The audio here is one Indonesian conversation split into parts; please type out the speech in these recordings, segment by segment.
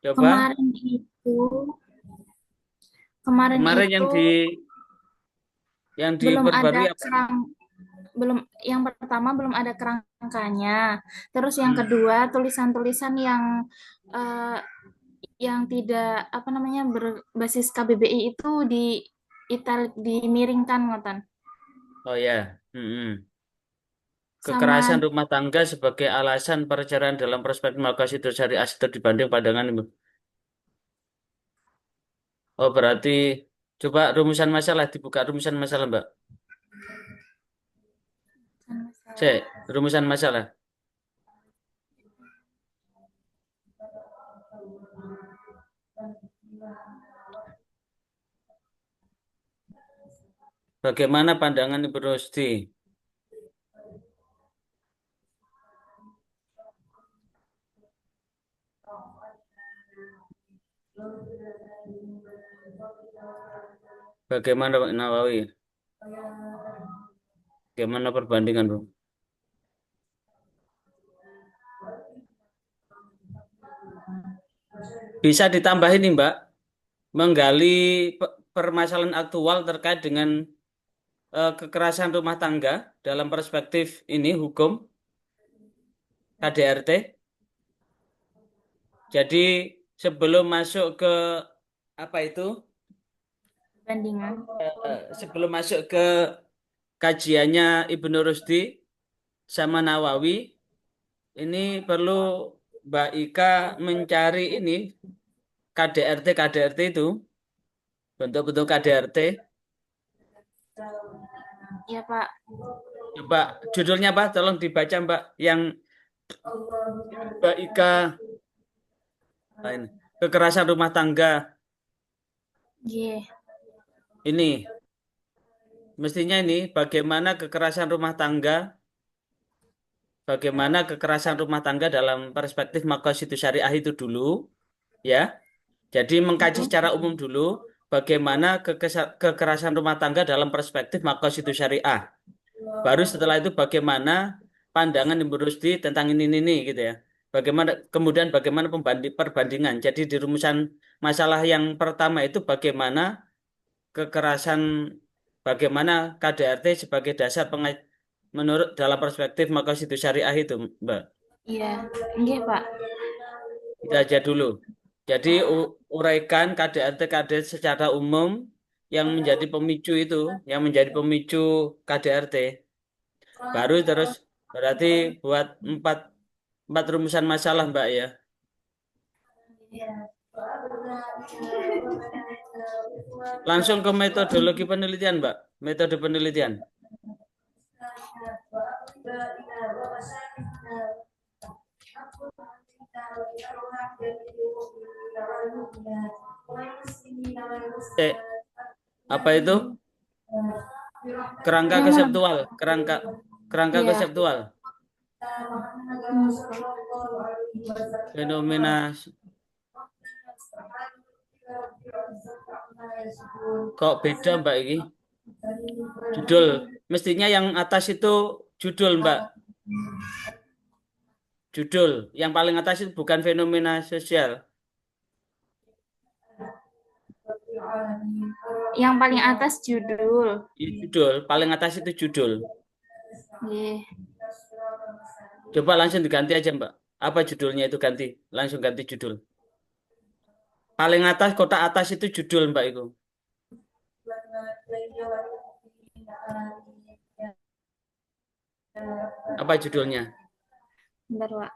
Coba Kemarin itu, kemarin kemarin itu yang belum ada diperbarui apa? kerang, belum yang pertama belum ada kerangkanya. Terus yang Hmm. kedua tulisan-tulisan eh, yang tidak apa namanya berbasis KBBI itu dimiringkan ngoten. Oh ya. Hmm. Kekerasan Sama rumah tangga sebagai alasan perceraian dalam perspektif maka itu syariah itu dibanding pandangan Ibu. Oh berarti coba rumusan masalah dibuka rumusan masalah Mbak. Cek rumusan masalah. Bagaimana pandangan Ibu Rusdi? Bagaimana Pak Nawawi? Bagaimana perbandingan Bu? Bisa ditambahin nih Mbak, menggali permasalahan aktual terkait dengan kekerasan rumah tangga dalam perspektif ini hukum KDRT. Jadi sebelum masuk ke apa itu? bandingan. Sebelum masuk ke kajiannya Ibnu Rusdi sama Nawawi, ini perlu Mbak Ika mencari ini KDRT itu bentuk-bentuk KDRT. Ya, Pak. Coba judulnya apa? Tolong dibaca Mbak yang Mbak Ika ini kekerasan rumah tangga Nggih. ini mestinya ini bagaimana kekerasan rumah tangga dalam perspektif Maqasidus Syariah itu dulu ya. Jadi mengkaji secara umum dulu bagaimana kekerasan rumah tangga dalam perspektif Maqasidus Syariah. Baru setelah itu bagaimana pandangan Ibu Rusdi tentang ini gitu ya. Bagaimana perbandingan. Jadi di rumusan masalah yang pertama itu kekerasan bagaimana KDRT sebagai dasar menurut dalam perspektif Maqasidus Syariah itu, Mbak. Iya. Nggih, Pak. Itu aja dulu. Jadi uraikan KDRT secara umum yang menjadi pemicu KDRT. Baru terus berarti buat empat empat rumusan masalah, Mbak ya. Langsung ke metodologi penelitian, Mbak. Metode penelitian. Eh, apa itu? Kerangka Yang mana? konseptual, kerangka kerangka Iya. konseptual. Fenomena kok beda, Mbak ini? Judul. Mestinya yang atas itu judul, Mbak. Judul. Yang paling atas itu bukan fenomena sosial. Yang paling atas judul. Ini judul. Paling atas itu judul. Nggih. Coba langsung diganti aja, Mbak. Apa judulnya itu ganti. Langsung ganti judul. Paling atas, kotak atas itu judul, Mbak itu. Apa judulnya? Bentar, Pak.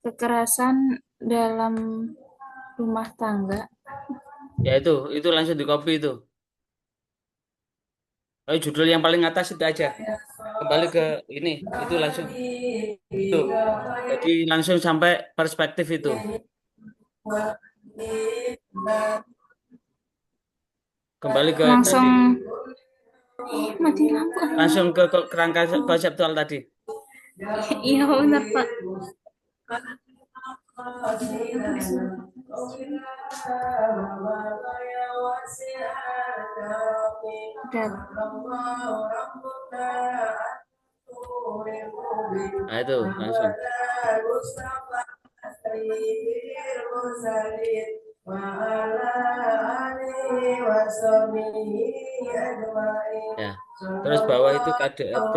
Kekerasan dalam rumah tangga. Ya itu langsung di copy itu. Oh, judul yang paling atas itu aja. Kembali ke ini, itu langsung itu. Jadi langsung sampai perspektif itu. Kembali ke Langsung tadi. mati lampu. Langsung ke kerangka konseptual tadi. Iya, benar, Pak. Udah. Nah, itu langsung. Ya. Terus bawah itu KDRT.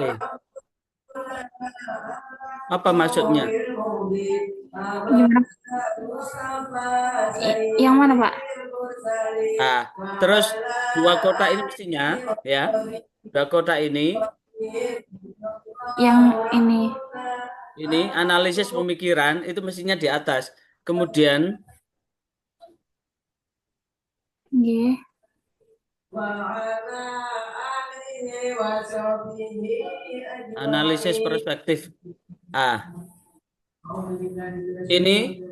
Apa maksudnya? Gimana? Yang mana, Pak? Ah, terus dua kota ini mestinya, ya, dua kota Yang ini analisis pemikiran itu mestinya di atas. Kemudian nggih. analisis perspektif. Ah, ini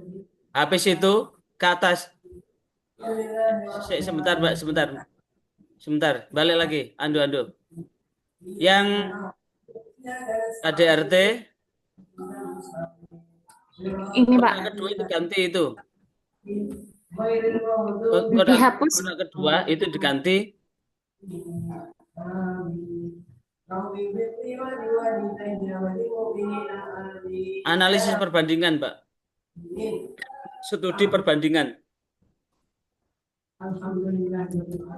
habis itu ke atas. Sebentar, Mbak, sebentar. Sebentar, balik lagi. Andu. Yang ADRT Ini, Pak. kota kedua itu ganti itu. Kota, Dihapus. kota kedua itu diganti analisis perbandingan, Pak. Studi perbandingan.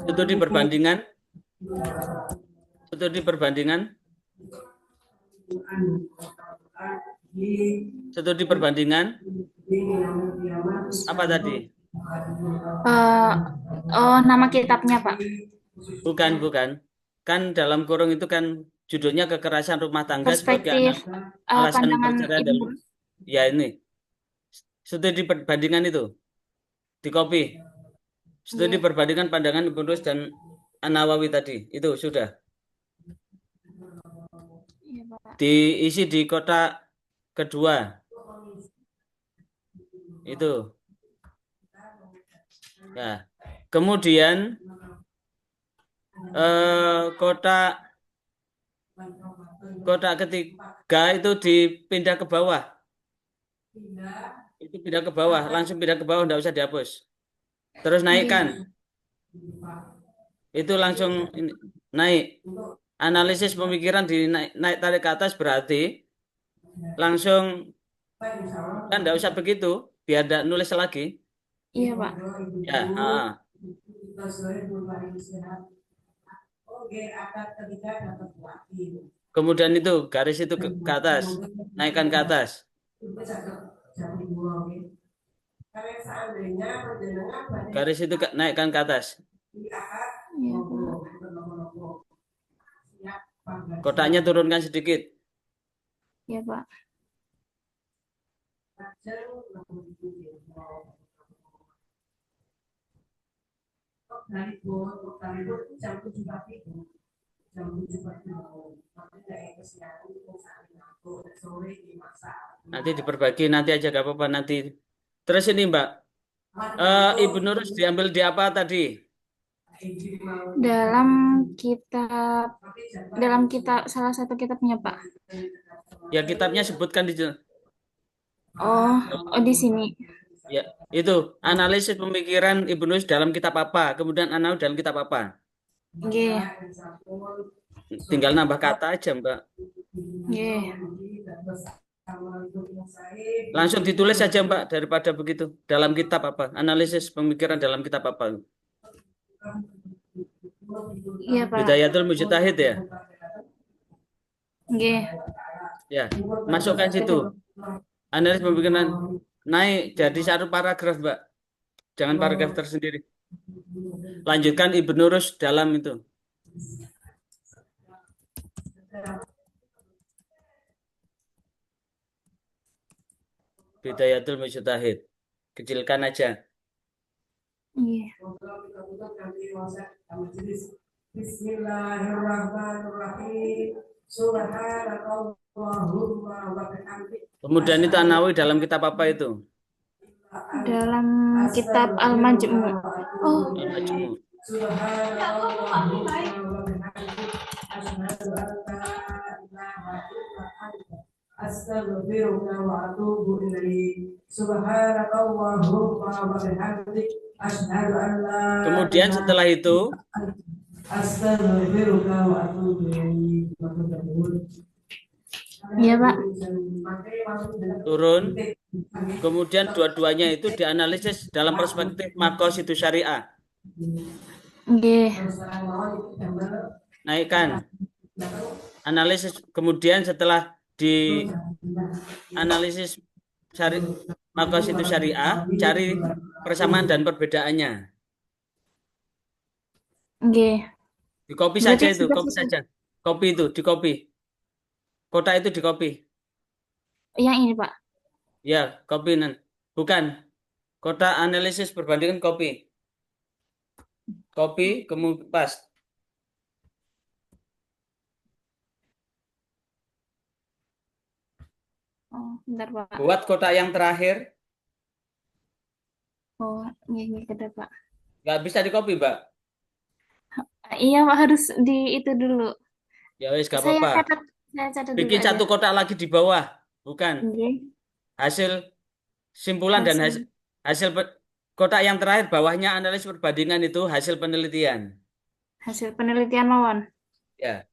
Studi perbandingan. Studi perbandingan. Studi perbandingan. Apa tadi? Oh, nama kitabnya, Pak. Bukan. Kan dalam kurung itu kan judulnya kekerasan rumah tangga sebagai Perspektif alasan pandangan perceraian Ibu. dalam. Ya ini. Studi perbandingan itu. Di copy. Studi Nggih. perbandingan pandangan Ibnu Rus dan An-Nawawi tadi. Itu sudah. Iya, Pak. Diisi di kotak kedua. Itu. Ya. Kemudian kotak ketiga itu dipindah ke bawah. Itu pindah ke bawah, langsung pindah ke bawah, enggak usah dihapus. Terus naikkan. Itu langsung naik. Analisis pemikiran naik tarik ke atas berarti langsung kan enggak usah begitu, biar enggak nulis lagi. Iya, Pak. Ya, kemudian itu garis itu ke atas, naikkan ke atas. Garis itu naikkan ke atas. Iya, Pak. Kotaknya turunkan sedikit. Iya, Pak. Nanti diperbagi nanti aja gak apa-apa nanti. Terus ini Mbak, Ibu Nurus diambil di apa tadi? Dalam kitab salah satu kitabnya, Pak. Ya kitabnya sebutkan di Oh, di sini. ya itu analisis pemikiran Ibu Nurus dalam kitab apa, kemudian An-Nawawi dalam kitab apa? Nggih. Tinggal nambah kata aja Mbak. Nggih. Langsung ditulis saja Mbak daripada begitu. Dalam kitab apa? Analisis pemikiran dalam kitab apa? Iya, Pak. Bidayatul Mujtahid ya? Nggih. Ya, masukkan situ. Analisis pemikiran naik jadi satu paragraf, Mbak. Jangan paragraf tersendiri. Lanjutkan Ibnu Rus dalam itu. Bidayatul Mujtahid. Kecilkan aja. Iya. Bismillahirrahmanirrahim. Kemudian itu An-Nawawi dalam kitab apa itu? Dalam kitab Al-Majmu'. Oh. Al-Majmu'. Astaghfiruka wa atubu ilaik. Subhanakallahumma wa bihamdik asyhadu an la. Kemudian setelah itu astaghfiruka wa atubu ilaik. Iya, Pak. turun Kemudian dua-duanya itu dianalisis dalam perspektif makositus syariah. Nggih. Naikkan analisis, kemudian setelah dianalisis makositus syariah, cari persamaan dan perbedaannya. Nggih. Di copy saja Berarti itu, sudah copy sesuai. saja. Copy itu, di copy. Kota itu di copy. Yang ini, Pak. Ya, copy bukan. Kota analisis perbandingan copy. Copy, kemudian pas. Oh, bentar, Pak. Buat kota yang terakhir, Oh, nggih, ada, Pak. nggak bisa di copy, Mbak. Iya, Pak, harus di itu dulu. Ya wis, nggak Saya apa-apa. catat, saya catat dulu Bikin aja. satu kotak lagi di bawah. Bukan. Nggih. Hasil simpulan dan Hasil hasil kotak yang terakhir bawahnya analisis perbandingan itu hasil penelitian. hasil penelitian mawon. Ya,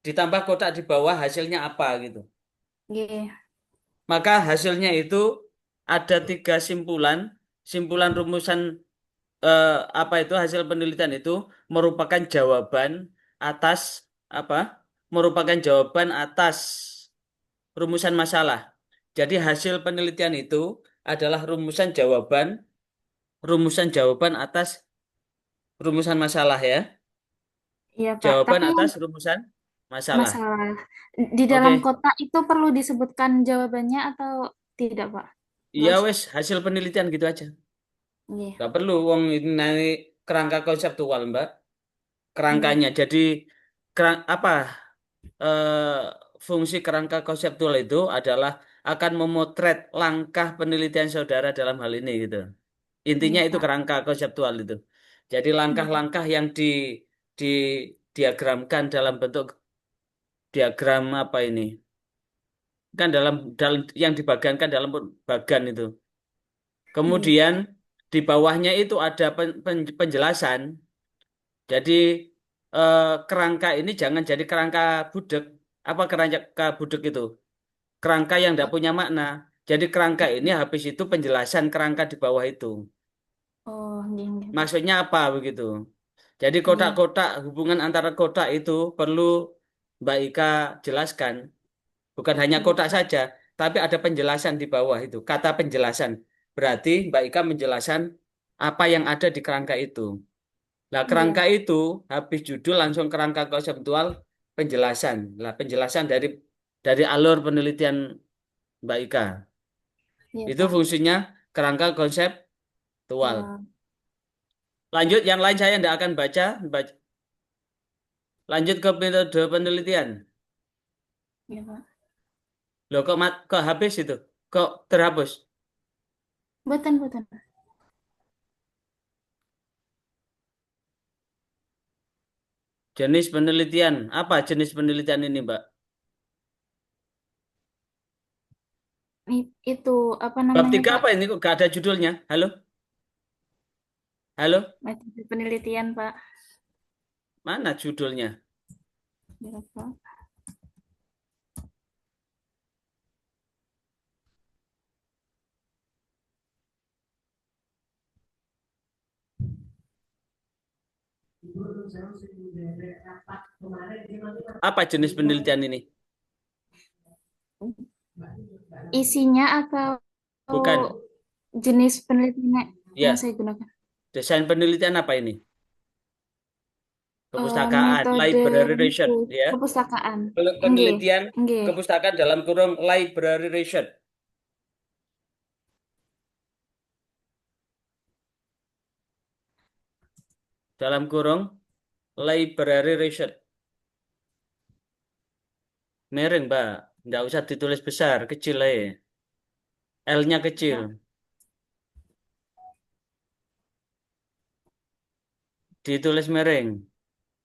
ditambah kotak di bawah hasilnya apa gitu. Nggih. Maka hasilnya itu ada 3 simpulan. Simpulan rumusan apa itu hasil penelitian itu merupakan jawaban atas apa? Merupakan jawaban atas rumusan masalah. Jadi hasil penelitian itu adalah rumusan jawaban atas rumusan masalah ya. Iya, Pak. Jawaban Tapi yang atas rumusan masalah. masalah di dalam Oke. kotak itu perlu disebutkan jawabannya atau tidak, Pak? Nggak Iya usah. wes hasil penelitian gitu aja. Nggih. Gak perlu wong ini nanti kerangka konseptual Mbak. Nggih. Kerangkanya. Jadi apa fungsi kerangka konseptual itu adalah akan memotret langkah penelitian saudara dalam hal ini gitu. Intinya Nggih, itu Pak. kerangka konseptual itu. Jadi Nggih. langkah-langkah yang di diagramkan dalam bentuk diagram apa ini? Kan dalam yang dibagankan dalam bagan itu. Nggih. Kemudian di bawahnya itu ada penjelasan. Jadi kerangka ini jangan jadi kerangka budek. Apa kerangka budek itu? Kerangka yang tidak punya makna. Jadi kerangka ini habis itu penjelasan kerangka di bawah itu. Oh, nggih, nggih, Pak. Maksudnya apa begitu? Jadi Nggih. kotak-kotak hubungan antara kotak itu perlu Mbak Ika jelaskan. Bukan hanya Nggih, kotak Pak. saja, tapi ada penjelasan di bawah itu. Kata penjelasan. Berarti Mbak Ika menjelaskan apa yang ada di kerangka itu. Nah, kerangka Nggih. itu habis judul langsung kerangka konseptual penjelasan. Lah, penjelasan dari alur penelitian Mbak Ika. Iya, Itu Pak. fungsinya kerangka konseptual. Tua. Lanjut, yang lain saya tidak akan baca. Lanjut ke metode penelitian. Iya, Pak. Loh, kok habis itu? Kok terhapus? Boten, boten. Jenis penelitian. Apa jenis penelitian ini, Mbak? Itu apa Bab namanya, 3 Pak? apa ini? Kok gak ada judulnya? Halo? Halo? Metode penelitian, Pak. Mana judulnya? Iya, Pak. Apa jenis penelitian ini? Isinya atau Bukan. jenis penelitian yang Ya, saya gunakan? desain penelitian apa ini? Kepustakaan, Metode library itu research, ya. perpustakaan. Nggih, Penelitian nggih. kepustakaan dalam kurung library research. Dalam kurung library research. Miring, Mbak. Nggak usah ditulis besar, kecil aja. L-nya kecil. Pak. Ditulis miring.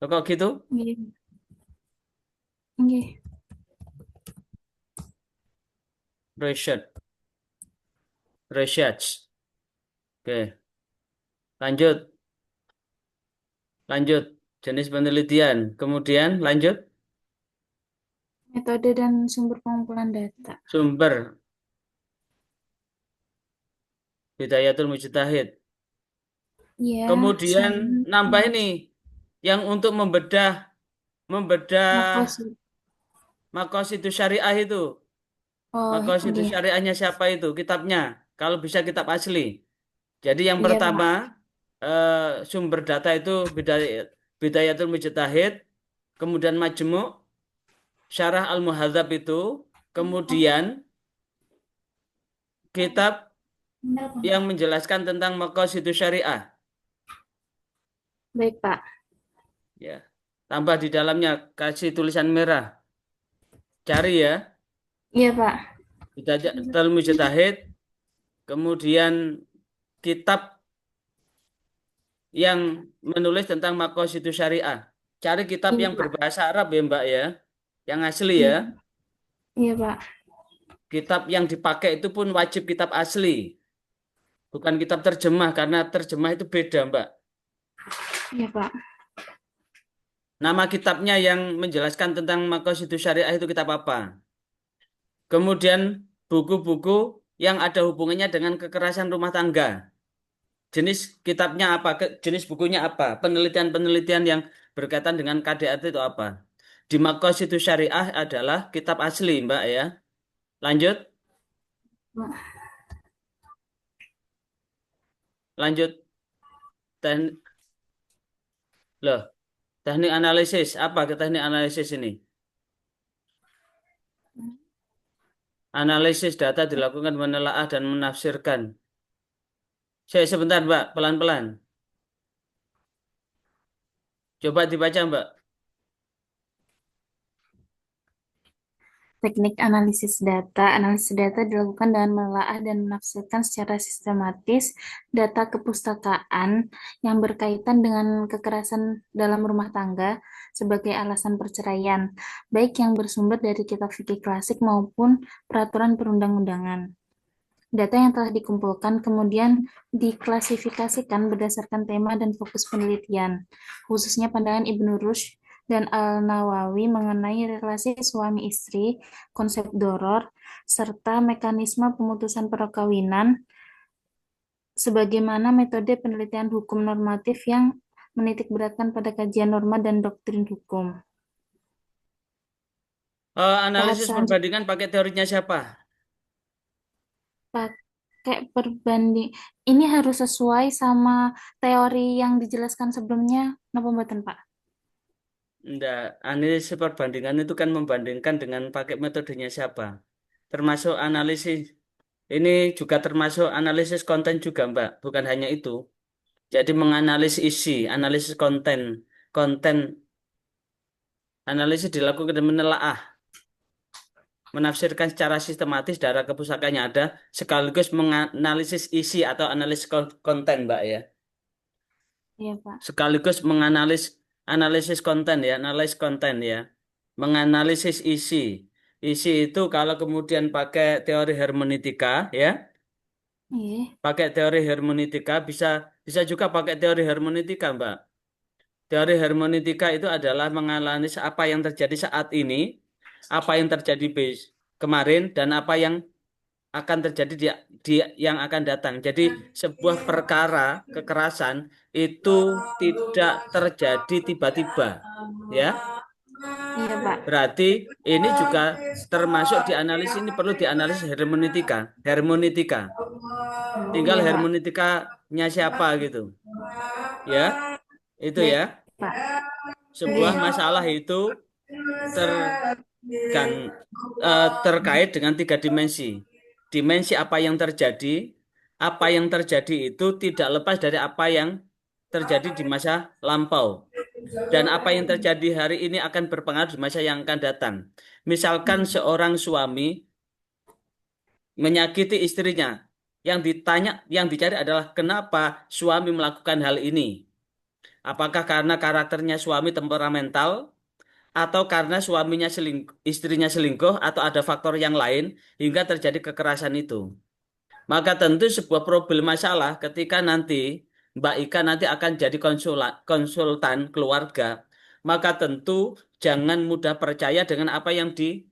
Kok gitu? Nggih, nggih. Research. Research. Oke, lanjut. Lanjut. Jenis penelitian. Kemudian lanjut. Metode dan sumber pengumpulan data. Sumber. Bidayatul Mujtahid. Iya, Kemudian sama nambah ini yang untuk membedah makasih. Maqasidus Syariah itu. Oh, Maqasidus iya. Syariahnya siapa itu? Kitabnya. Kalau bisa kitab asli. Jadi yang Iya, pertama Pak. sumber data itu Bidayatul Mujtahid, kemudian Majmu', Syarah Al-Muhadzab itu, kemudian kitab yang menjelaskan tentang Maqasidus Syariah. Baik, Pak. Ya. Tambah di dalamnya kasih tulisan merah. Cari ya. Iya, Pak. Bidayatul Mujtahid, kemudian kitab yang menulis tentang Maqasidus Syariah. Cari kitab Iya, yang Pak. berbahasa Arab ya, Mbak ya. Yang asli Iya, ya. iya, Pak. Kitab yang dipakai itu pun wajib kitab asli. Bukan kitab terjemah, karena terjemah itu beda, Mbak. Iya, Pak. Nama kitabnya yang menjelaskan tentang Maqasidus Syariah itu kitab apa? Kemudian buku-buku yang ada hubungannya dengan kekerasan rumah tangga. Jenis kitabnya apa? Jenis bukunya apa? Penelitian-penelitian yang berkaitan dengan KDRT itu apa? Di Maqasidus Syariah adalah kitab asli, Mbak ya. Lanjut, lanjut. Teknik, loh, teknik analisis. Apa ke teknik analisis ini? Analisis data dilakukan menelaah dan menafsirkan. Saya sebentar, Mbak, pelan-pelan. Coba dibaca, Mbak. Teknik analisis data dilakukan dengan menelaah dan menafsirkan secara sistematis data kepustakaan yang berkaitan dengan kekerasan dalam rumah tangga sebagai alasan perceraian, baik yang bersumber dari kitab fikih klasik maupun peraturan perundang-undangan. Data yang telah dikumpulkan kemudian diklasifikasikan berdasarkan tema dan fokus penelitian, khususnya pandangan Ibnu Rushd dan Al-Nawawi mengenai relasi suami istri, konsep doror, serta mekanisme pemutusan perkawinan, sebagaimana metode penelitian hukum normatif yang menitikberatkan pada kajian norma dan doktrin hukum. Tahap Analisis selanjutnya perbandingan pakai teorinya siapa? pakai perbanding. Ini harus sesuai sama teori yang dijelaskan sebelumnya. Napa mboten, Pak? Enggak, analisis perbandingan itu kan membandingkan dengan pakai metodenya siapa. Termasuk analisis, ini juga termasuk analisis konten juga, Mbak. Bukan hanya itu. Jadi menganalisis isi, analisis konten. Konten analisis dilakukan dengan menelaah, menafsirkan secara sistematis data kepustakaan yang ada, sekaligus menganalisis isi atau analisis konten, Mbak ya. Iya, Pak. Sekaligus analisis konten ya, analisis konten ya. Menganalisis isi. Isi itu kalau kemudian pakai teori hermeneutika ya, Iya. pakai teori hermeneutika bisa bisa juga pakai teori hermeneutika, Mbak. Teori hermeneutika itu adalah menganalisis apa yang terjadi saat ini, apa yang terjadi kemarin, dan apa yang akan terjadi di yang akan datang. Jadi sebuah perkara kekerasan itu tidak terjadi tiba-tiba, ya. Iya, Pak. Berarti ini juga termasuk dianalisis, ini perlu dianalisis hermeneutika, hermeneutika. Tinggal Iya, Pak. hermeneutikanya siapa gitu, ya. Itu Baik, ya. Pak. Sebuah Iya. masalah itu terkait dengan tiga dimensi. Dimensi apa yang terjadi itu tidak lepas dari apa yang terjadi di masa lampau. Dan apa yang terjadi hari ini akan berpengaruh di masa yang akan datang. Misalkan seorang suami menyakiti istrinya, yang dicari adalah kenapa suami melakukan hal ini. Apakah karena karakternya suami temperamental, atau karena istrinya selingkuh, atau ada faktor yang lain hingga terjadi kekerasan itu. Maka tentu sebuah problem masalah ketika nanti Mbak Ika nanti akan jadi konsultan keluarga, maka tentu jangan mudah percaya dengan apa yang Iya,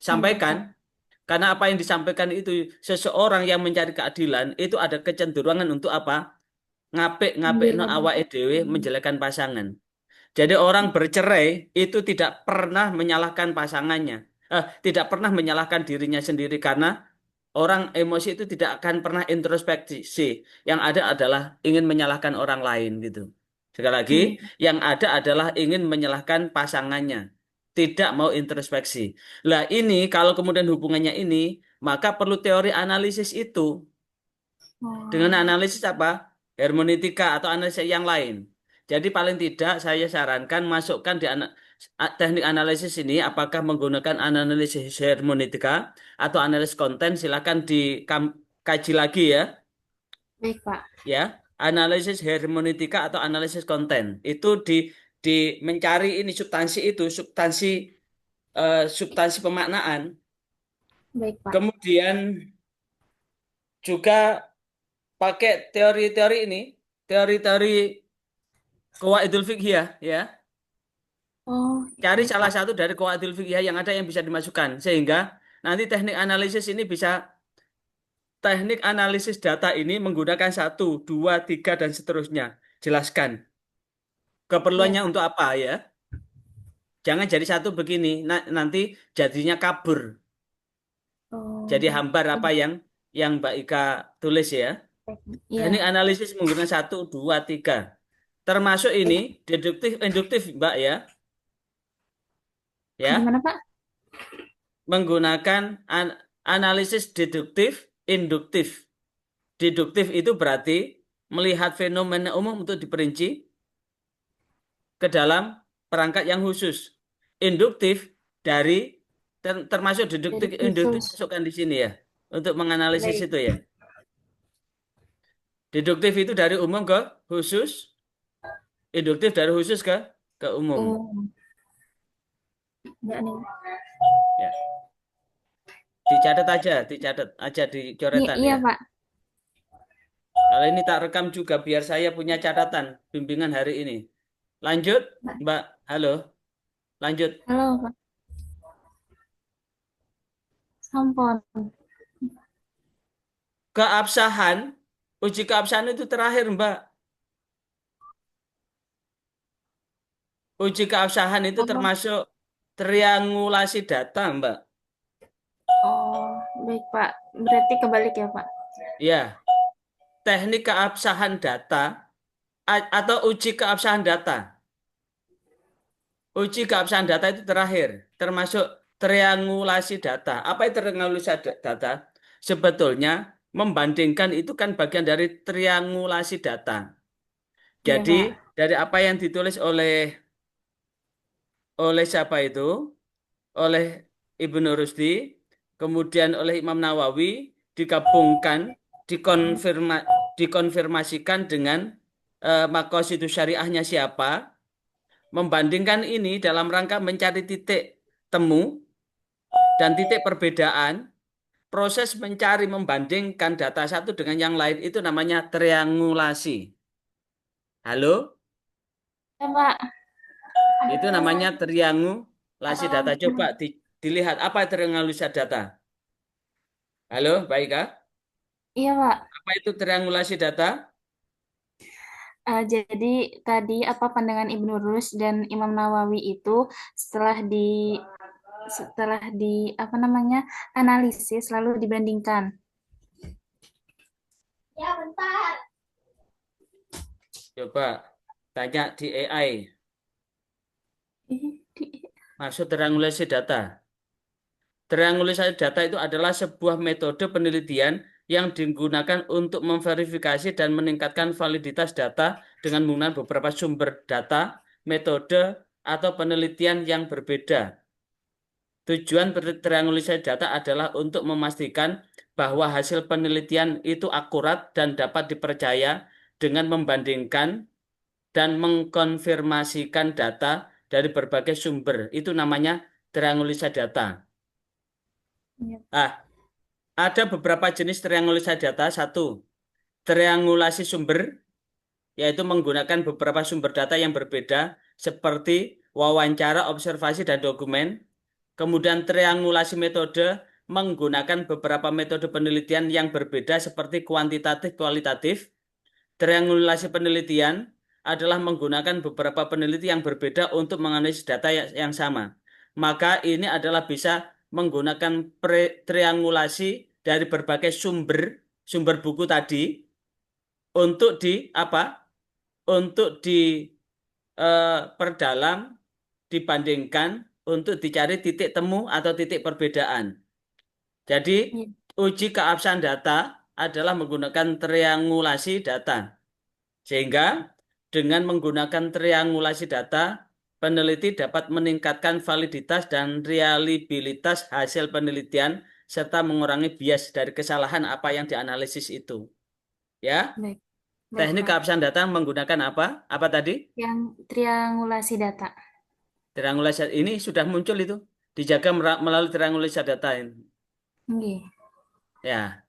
disampaikan, Pak. Karena apa yang disampaikan itu seseorang yang mencari keadilan itu ada kecenderungan untuk apa? Ngapik no Membela. awake dhewe menjelekkan pasangan. Jadi orang bercerai itu tidak pernah menyalahkan pasangannya. Tidak pernah menyalahkan dirinya sendiri karena orang emosi itu tidak akan pernah introspeksi. Yang ada adalah ingin menyalahkan orang lain gitu. Sekali lagi, Iya. yang ada adalah ingin menyalahkan pasangannya. Tidak mau introspeksi. Lah ini kalau kemudian hubungannya ini, maka perlu teori analisis itu. Dengan Oh, analisis apa? Hermeneutika atau analisis yang lain. Jadi paling tidak saya sarankan masukkan di teknik analisis ini apakah menggunakan analisis hermeneutika atau analisis konten silakan dikaji lagi ya. baik, Pak. Ya, analisis hermeneutika atau analisis konten. Itu di mencari ini substansi pemaknaan. Baik, Pak. Kemudian juga pakai teori-teori ini, teori-teori Qawaidul Fiqhiyah ya. Oh, Cari baik, salah Pak. satu dari Qawaidul Fiqhiyah yang ada yang bisa dimasukkan sehingga nanti teknik analisis ini bisa teknik analisis data ini menggunakan satu, dua, tiga dan seterusnya. Jelaskan Iya, keperluannya Pak. untuk apa ya. Jangan jadi satu begini, nanti jadinya kabur. Oh, Jadi hambar apa yang Mbak Ika tulis ya. baik. Teknik Iya. analisis menggunakan satu, dua, tiga. Termasuk ini deduktif, induktif Mbak ya. Ya, Gimana, Pak? menggunakan analisis deduktif, induktif. Deduktif itu berarti melihat fenomena umum untuk diperinci ke dalam perangkat yang khusus. Induktif dari termasuk Dari deduktif, induktif khusus. masukkan di sini ya untuk menganalisis Baik. itu ya. Deduktif itu dari umum ke khusus, induktif dari khusus ke umum. Oh, enggak nih. Ya, dicatat aja di Iya, coretan iya, ya. Pak. Kalau ini tak rekam juga biar saya punya catatan bimbingan hari ini. Lanjut, Mbak. Halo, lanjut. Halo, Pak. Sampun. Keabsahan, uji keabsahan itu terakhir, Mbak. Uji keabsahan itu Oh, termasuk triangulasi data, Mbak. oh, baik, Pak. Berarti kebalik ya, Pak. Ya, teknik keabsahan data atau uji keabsahan data. Uji keabsahan data itu terakhir, termasuk triangulasi data. Apa itu triangulasi data? Sebetulnya membandingkan itu kan bagian dari triangulasi data. Iya, Jadi Pak. dari apa yang ditulis oleh siapa itu? Oleh Ibnu Rusdi, kemudian oleh Imam Nawawi, digabungkan, dikonfirmasikan dengan maqasidus syariahnya siapa, membandingkan ini dalam rangka mencari titik temu dan titik perbedaan, proses mencari membandingkan data satu dengan yang lain itu namanya triangulasi. Halo? Ya, Pak. Itu namanya triangulasi data. Coba dilihat apa triangulasi data. Halo, baik Kak? Iya, Pak. Apa itu triangulasi data? Jadi tadi apa pandangan Ibnu Rus dan Imam Nawawi itu setelah di setelah di apa namanya analisis lalu dibandingkan. Ya, bentar. Coba tanya di AI. Maksud triangulasi data. Triangulasi data itu adalah sebuah metode penelitian yang digunakan untuk memverifikasi dan meningkatkan validitas data dengan menggunakan beberapa sumber data, metode, atau penelitian yang berbeda. Tujuan triangulasi data adalah untuk memastikan bahwa hasil penelitian itu akurat dan dapat dipercaya dengan membandingkan dan mengkonfirmasikan data dari berbagai sumber. Itu namanya triangulasi data. Iya. Ah, ada beberapa jenis triangulasi data. Satu, triangulasi sumber, yaitu menggunakan beberapa sumber data yang berbeda, seperti wawancara, observasi, dan dokumen. Kemudian triangulasi metode, menggunakan beberapa metode penelitian yang berbeda seperti kuantitatif, kualitatif. Triangulasi penelitian adalah menggunakan beberapa peneliti yang berbeda untuk menganalisis data yang sama. Maka ini adalah bisa menggunakan triangulasi dari berbagai sumber buku tadi untuk Untuk perdalam, dibandingkan untuk dicari titik temu atau titik perbedaan. Jadi Iya. uji keabsahan data adalah menggunakan triangulasi data. Sehingga dengan menggunakan triangulasi data, peneliti dapat meningkatkan validitas dan reliabilitas hasil penelitian serta mengurangi bias dari kesalahan apa yang dianalisis itu. Ya, Baik, baik teknik Pak. keabsahan data menggunakan apa? Apa tadi? Yang triangulasi data. Triangulasi ini sudah muncul itu. Dijaga melalui triangulasi data ini. Nggih. Ya,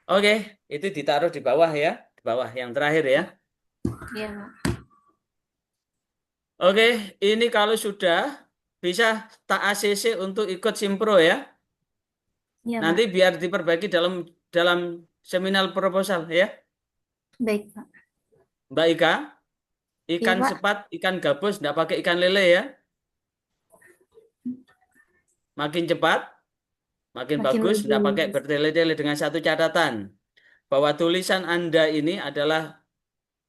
oke, itu ditaruh di bawah ya, di bawah yang terakhir ya. Iya Pak. Oke, ini kalau sudah bisa tak ACC untuk ikut Simpro ya. Iya Pak. Nanti biar diperbaiki dalam dalam seminar proposal ya. Baik Pak. Mbak Ika, Iya ikan Pak. sepat, ikan gabus, nggak pakai ikan lele ya. Makin cepat, makin Makin bagus, nggak pakai lebih. bertele-tele dengan satu catatan. Bahwa tulisan Anda ini adalah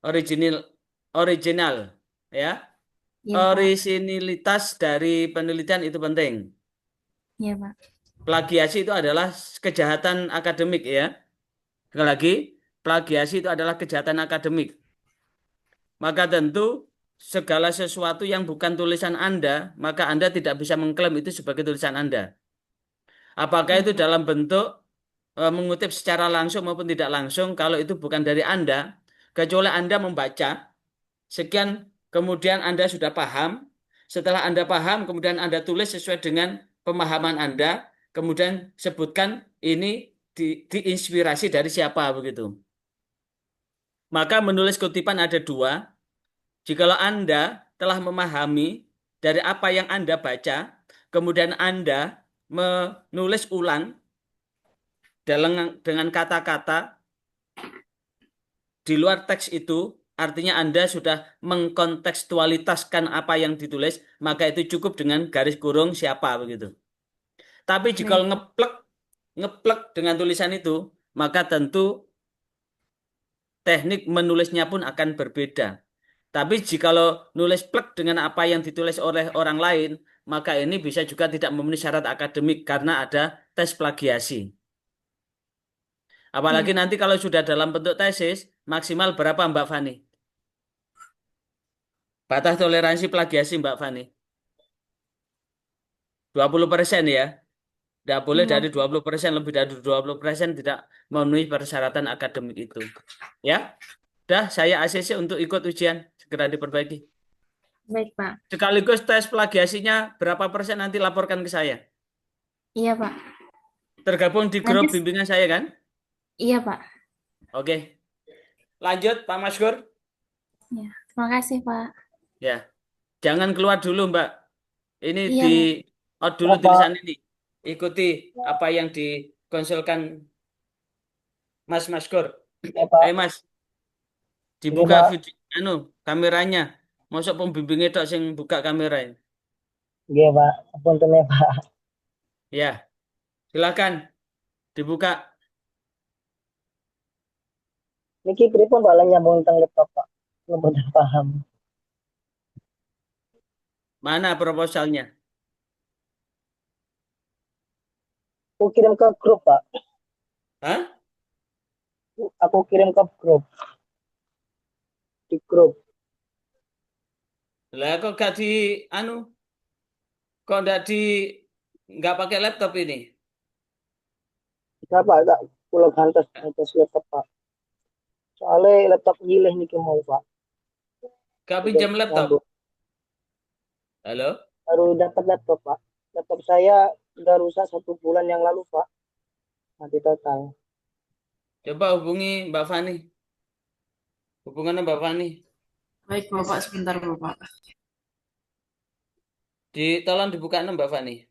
original, original ya. Iya Pak. Orisinilitas dari penelitian itu penting. Iya Pak. Plagiasi itu adalah kejahatan akademik ya. Sekali lagi, plagiasi itu adalah kejahatan akademik. Maka tentu segala sesuatu yang bukan tulisan Anda, maka Anda tidak bisa mengklaim itu sebagai tulisan Anda. Apakah Iya itu Pak. dalam bentuk mengutip secara langsung maupun tidak langsung, kalau itu bukan dari Anda, kecuali Anda membaca, sekian kemudian Anda sudah paham, setelah Anda paham, kemudian Anda tulis sesuai dengan pemahaman Anda, kemudian sebutkan ini diinspirasi dari siapa begitu. Maka menulis kutipan ada dua. Jikalau Anda telah memahami dari apa yang Anda baca, kemudian Anda menulis ulang dengan kata-kata di luar teks itu, artinya Anda sudah mengkontekstualitaskan apa yang ditulis, maka itu cukup dengan garis kurung siapa begitu. Tapi jika Baik Pak. ngeplek dengan tulisan itu, maka tentu teknik menulisnya pun akan berbeda. Tapi jikalau nulis plek dengan apa yang ditulis oleh orang lain, maka ini bisa juga tidak memenuhi syarat akademik karena ada tes plagiasi. Iya Apalagi Pak. nanti kalau sudah dalam bentuk tesis, maksimal berapa Mbak Fani? Batas toleransi plagiasi Mbak Fani. 20% ya. Tidak boleh Iya. dari 20%, lebih dari 20% tidak memenuhi persyaratan akademik itu. Ya, dah saya ACC untuk ikut ujian, segera diperbaiki. Baik Pak. Sekaligus tes plagiasinya berapa persen nanti laporkan ke saya. Iya Pak. Tergabung di grup Nanti. bimbingan saya kan? Iya Pak. Oke, lanjut Pak Maskur. Ya. Terima kasih Pak. Ya, jangan keluar dulu Mbak. Ini Iya di Pak. out dulu tulisan ini. Ikuti apa yang dikonsulkan Mas Maskur. Ya Pak, Ayo Mas, ini dibuka Pak, video, kameranya. Masuk pembimbingnya tok sing buka kamera ini. iya Pak, punten ya Pak. Ya, silakan dibuka. Niki pripun Pak lan nyambung tentang laptop Pak? Belum benar paham. Mana proposalnya? Aku kirim ke grup Pak. Hah? Aku kirim ke grup. Di grup. Lah kok gak di anu? Kok nggak pakai laptop ini? Bisa Pak, tak pulau gantos atas laptop Pak. Soalnya laptop gileh niki mau Pak. Gak Udah pinjam laptop? nyambung. Halo? Baru dapat laptop Pak. Laptop saya udah rusak 1 bulan yang lalu Pak. Mati total. Coba hubungi Mbak Fani. Hubungannya Mbak Fani. Baik, Bapak, sebentar, Bapak. Tolong dibuka Mbak Fani.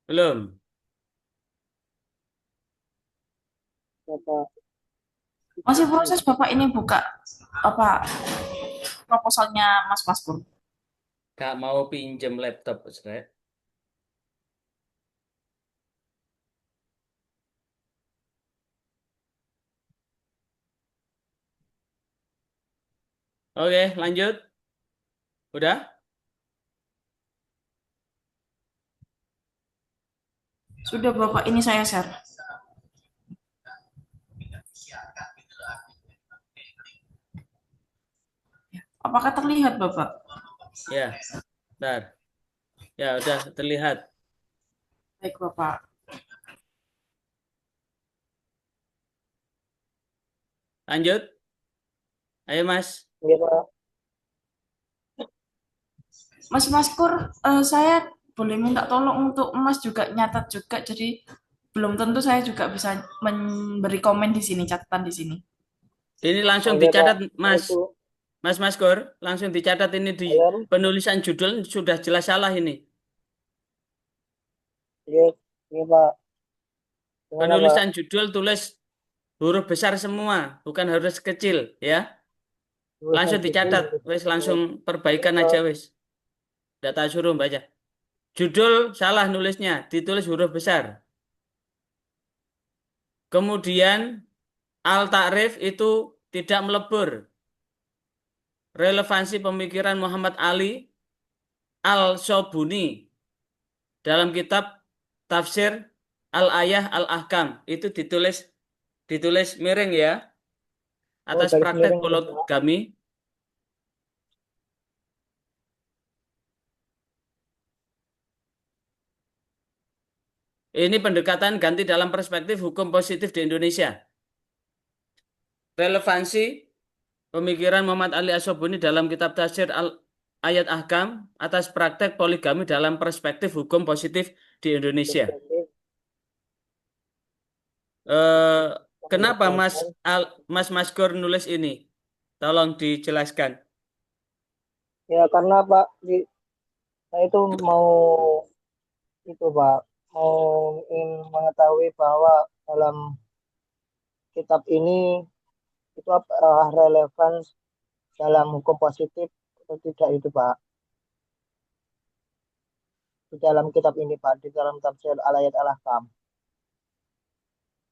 Belum. Bapak. Masih proses Bapak ini buka apa proposalnya Mas Pur. Gak mau pinjem laptop, Srek. Oke, lanjut. Udah? Sudah Bapak, ini saya share. Apakah terlihat Bapak? Ya, bentar. Ya, udah terlihat. Baik Bapak. Lanjut. Ayo, Mas. Iya, Pak. Mas Pur, saya boleh minta tolong untuk Mas juga nyatat juga, jadi belum tentu saya juga bisa memberi komen di sini, catatan di sini. Ini langsung Oke, Pak. dicatat, Mas. Itu Mas Kur. Langsung dicatat ini di ayam. penulisan judul sudah jelas salah ini. Iya, iya, Pak. Gimana, Pak? Penulisan judul tulis huruf besar semua, bukan harus kecil, ya. Tulisan Langsung kecil, dicatat, huruf wes kecil. langsung Iya, perbaikan aja, Pak. wes. Data suruh baca. Judul salah nulisnya, ditulis huruf besar. Kemudian al-ta'rif itu tidak melebur. Relevansi pemikiran Muhammad Ali Al-Sobuni dalam kitab Tafsir Al-Ayah Al-Ahkam itu ditulis miring ya, Oh, atas garis praktek miring ini, Pak. poligami. Ini pendekatan ganti dalam perspektif hukum positif di Indonesia. Relevansi pemikiran Muhammad Ali As-Sobuni dalam kitab Tafsir Ayat Ahkam atas praktek poligami dalam perspektif hukum positif di Indonesia. Perspektif Eh, kenapa penerapan. Mas Maskur nulis ini? Tolong dijelaskan. Ya, karena Pak, saya itu mau itu, Pak, mau ingin mengetahui bahwa dalam kitab ini itu apa relevan dalam hukum positif atau tidak itu, Pak, di dalam kitab ini, Pak, di dalam tafsir al-ayat al-ahkam.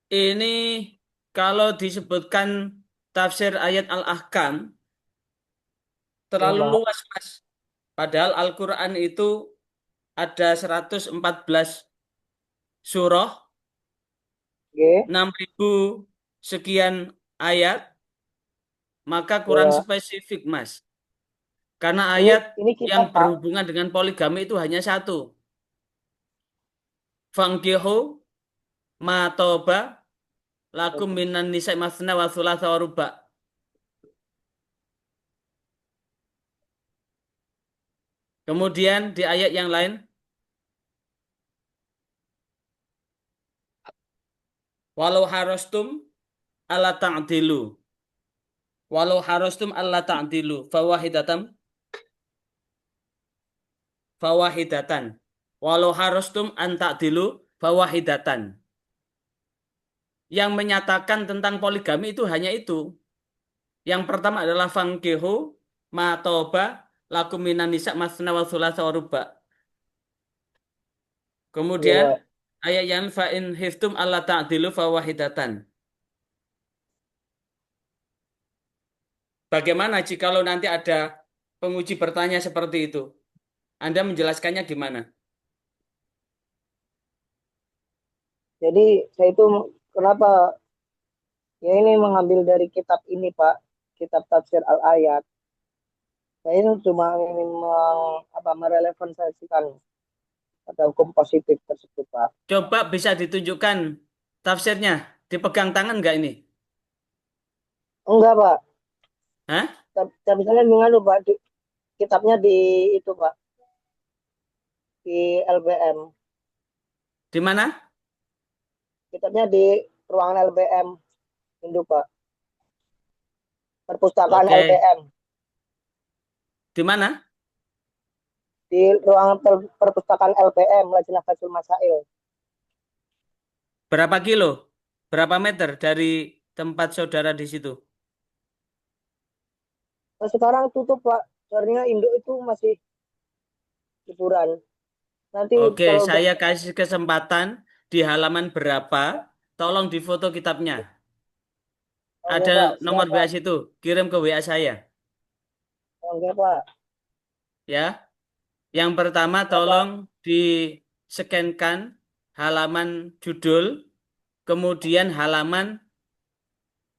Ini kalau disebutkan tafsir ayat Al-Ahkam Ya, terlalu Pak. luas, Mas. Padahal Al-Quran itu ada 114 surah, Oke. 6.000 sekian ayat, maka kurang Ya. spesifik, Mas. Karena Ini ayat ini yang kitab, Pak. berhubungan dengan poligami itu hanya satu. Fangkihu ma toba lakum minan nisa'i masna wa thulatha wa ruba'. Kemudian di ayat yang lain, walau harostum alla ta'dilu. Walau harostum alla ta'dilu. Fawahidatan. Walau harostum an ta'dilu fawahidatan. Yang menyatakan tentang poligami itu hanya itu. Yang pertama adalah fangkihu ma toba lakum minan nisa masna wa thulatha wa ruba'. Ya, Kemudian Pak. ayat yang fa in hiftum alla ta'dilu fawahidatan. Bagaimana jikalau nanti ada penguji bertanya seperti itu? Anda menjelaskannya gimana? Jadi saya itu kenapa ya ini mengambil dari kitab ini, Pak, kitab tafsir al-ayat. Saya itu cuma ingin merelevansasikan pada hukum positif tersebut, Pak. Coba bisa ditunjukkan tafsirnya. Dipegang tangan nggak ini? Enggak, Pak. Hah? Tapi saya menganu Pak, kitabnya di itu Pak, di LBM. Di mana? Kitabnya di ruangan LBM Indo Pak, perpustakaan Oke. LBM. Di mana? Di ruangan perpustakaan LBM, Lajnah Fathul Masail. Berapa kilo? Berapa meter dari tempat saudara di situ? Nah, sekarang tutup Pak, soalnya Indo itu masih liburan. Nanti Oke, kalau udah saya kasih kesempatan di halaman berapa? Tolong difoto kitabnya. oke Ada Pak, nomor siap WA Pak. situ. Kirim ke WA saya. Oke Pak, Ya. Yang pertama siap tolong Pak. di-scankan halaman judul, kemudian halaman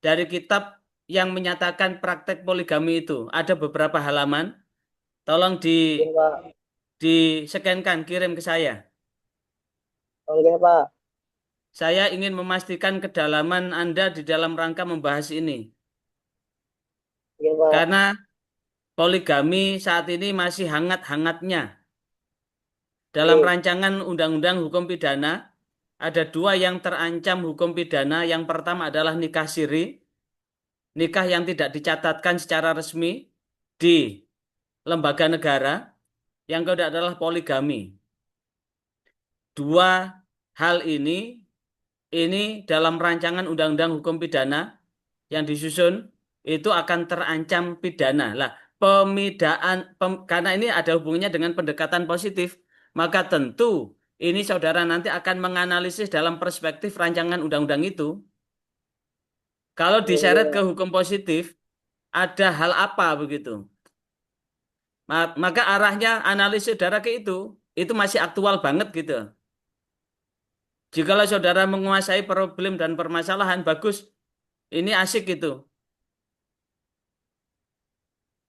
dari kitab yang menyatakan praktek poligami itu. Ada beberapa halaman. Tolong Izin Pak. di-scankan, kirim ke saya. Oke Pak. Saya ingin memastikan kedalaman Anda di dalam rangka membahas ini. Oke Pak. Karena poligami saat ini masih hangat-hangatnya. Dalam Oke. rancangan Undang-Undang Hukum Pidana, ada dua yang terancam hukum pidana. Yang pertama adalah nikah siri, nikah yang tidak dicatatkan secara resmi di lembaga negara. Yang kedua adalah poligami. Dua hal ini dalam rancangan Undang-Undang Hukum Pidana yang disusun itu akan terancam pidana. Lah, karena ini ada hubungannya dengan pendekatan positif, maka tentu ini saudara nanti akan menganalisis dalam perspektif rancangan undang-undang itu. Kalau Oke diseret ke Pak. hukum positif, ada hal apa begitu? Maka arahnya analisis saudara ke itu masih aktual banget gitu. Jikalau saudara menguasai problem dan permasalahan, bagus. Ini asik gitu.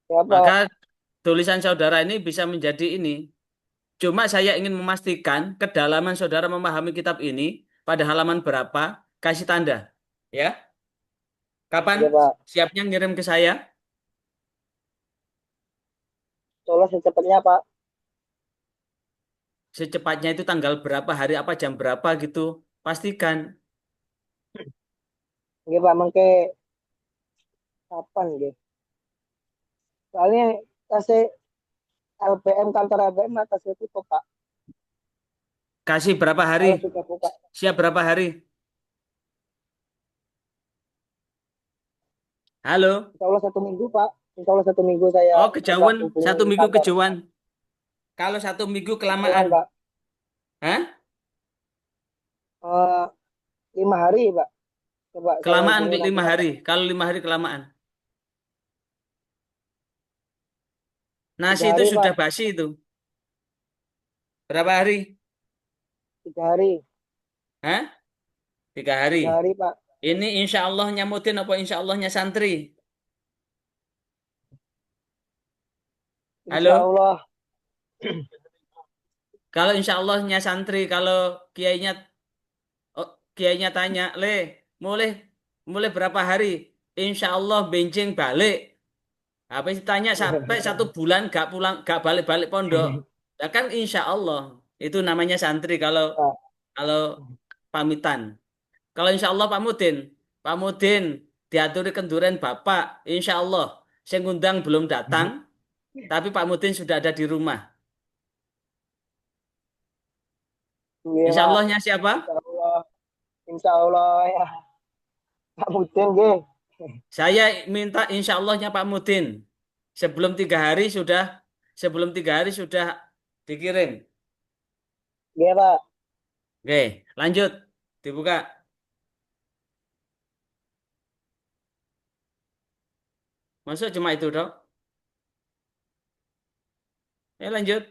Siap Maka Pak. tulisan saudara ini bisa menjadi ini. Cuma saya ingin memastikan kedalaman saudara memahami kitab ini pada halaman berapa, kasih tanda. Ya, kapan Oke Pak. siapnya ngirim ke saya? Tolong secepatnya Pak. Secepatnya itu tanggal berapa, hari apa, jam berapa gitu. Pastikan. Oke Pak, mengke kapan gitu? Soalnya kasih LBM, kantor LBM atasnya tutup Pak. Kasih berapa hari? Kalau sudah buka, Siap berapa hari? Halo? insya Allah 1 minggu Pak. Insya Allah 1 minggu saya Oh, udah kejauhan. hubungi Satu minggu kantor. kejauhan. Kalau 1 minggu kelamaan. Kejauhan Pak. Hah? 5 hari Pak. Coba saya Kelamaan hubungi nanti 5 hari. kantor. Kalau 5 hari kelamaan. Nasi tiga itu hari sudah Pak. basi itu. Berapa hari? 3 hari. Hah? 3 hari. 3 hari Pak. Ini insya Allah nyamutin apa insya Allahnya santri? Insya Halo? Allah. Kalau insya Allahnya santri, kalau kiainya kiainya tanya, mulai mulai berapa hari? Insya Allah benjing balik. Apa sih tanya sampai 1 bulan gak pulang, gak balik-balik pondok. Ya kan insya Allah. Itu namanya santri kalau Pak. kalau pamitan. Kalau insya Allah Pak Mudin diaturi kenduren Bapak, insya Allah. Saya ngundang belum datang, tapi Pak Mudin sudah ada di rumah. Iya Insya Pak. Allahnya siapa? Insya Allah. Insya Allah ya. Pak Mudin nggih. Saya minta insya Allahnya Pak Mudin. Sebelum 3 hari sudah, sebelum 3 hari sudah dikirim. Nggih Pak. Oke, lanjut. Dibuka. Masuk cuma itu, Dok. Lanjut.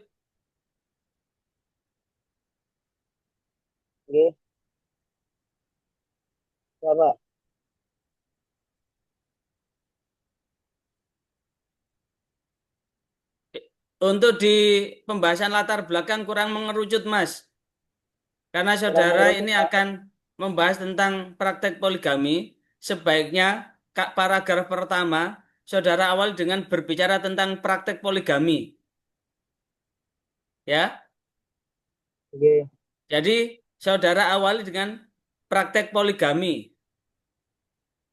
Nggih. Ya Pak. Untuk di pembahasan latar belakang kurang mengerucut, Mas. Karena Kurang saudara mengerucut ini Pak. akan membahas tentang praktek poligami, sebaiknya paragraf pertama saudara awali dengan berbicara tentang praktek poligami. Ya, Oke. jadi saudara awali dengan praktek poligami.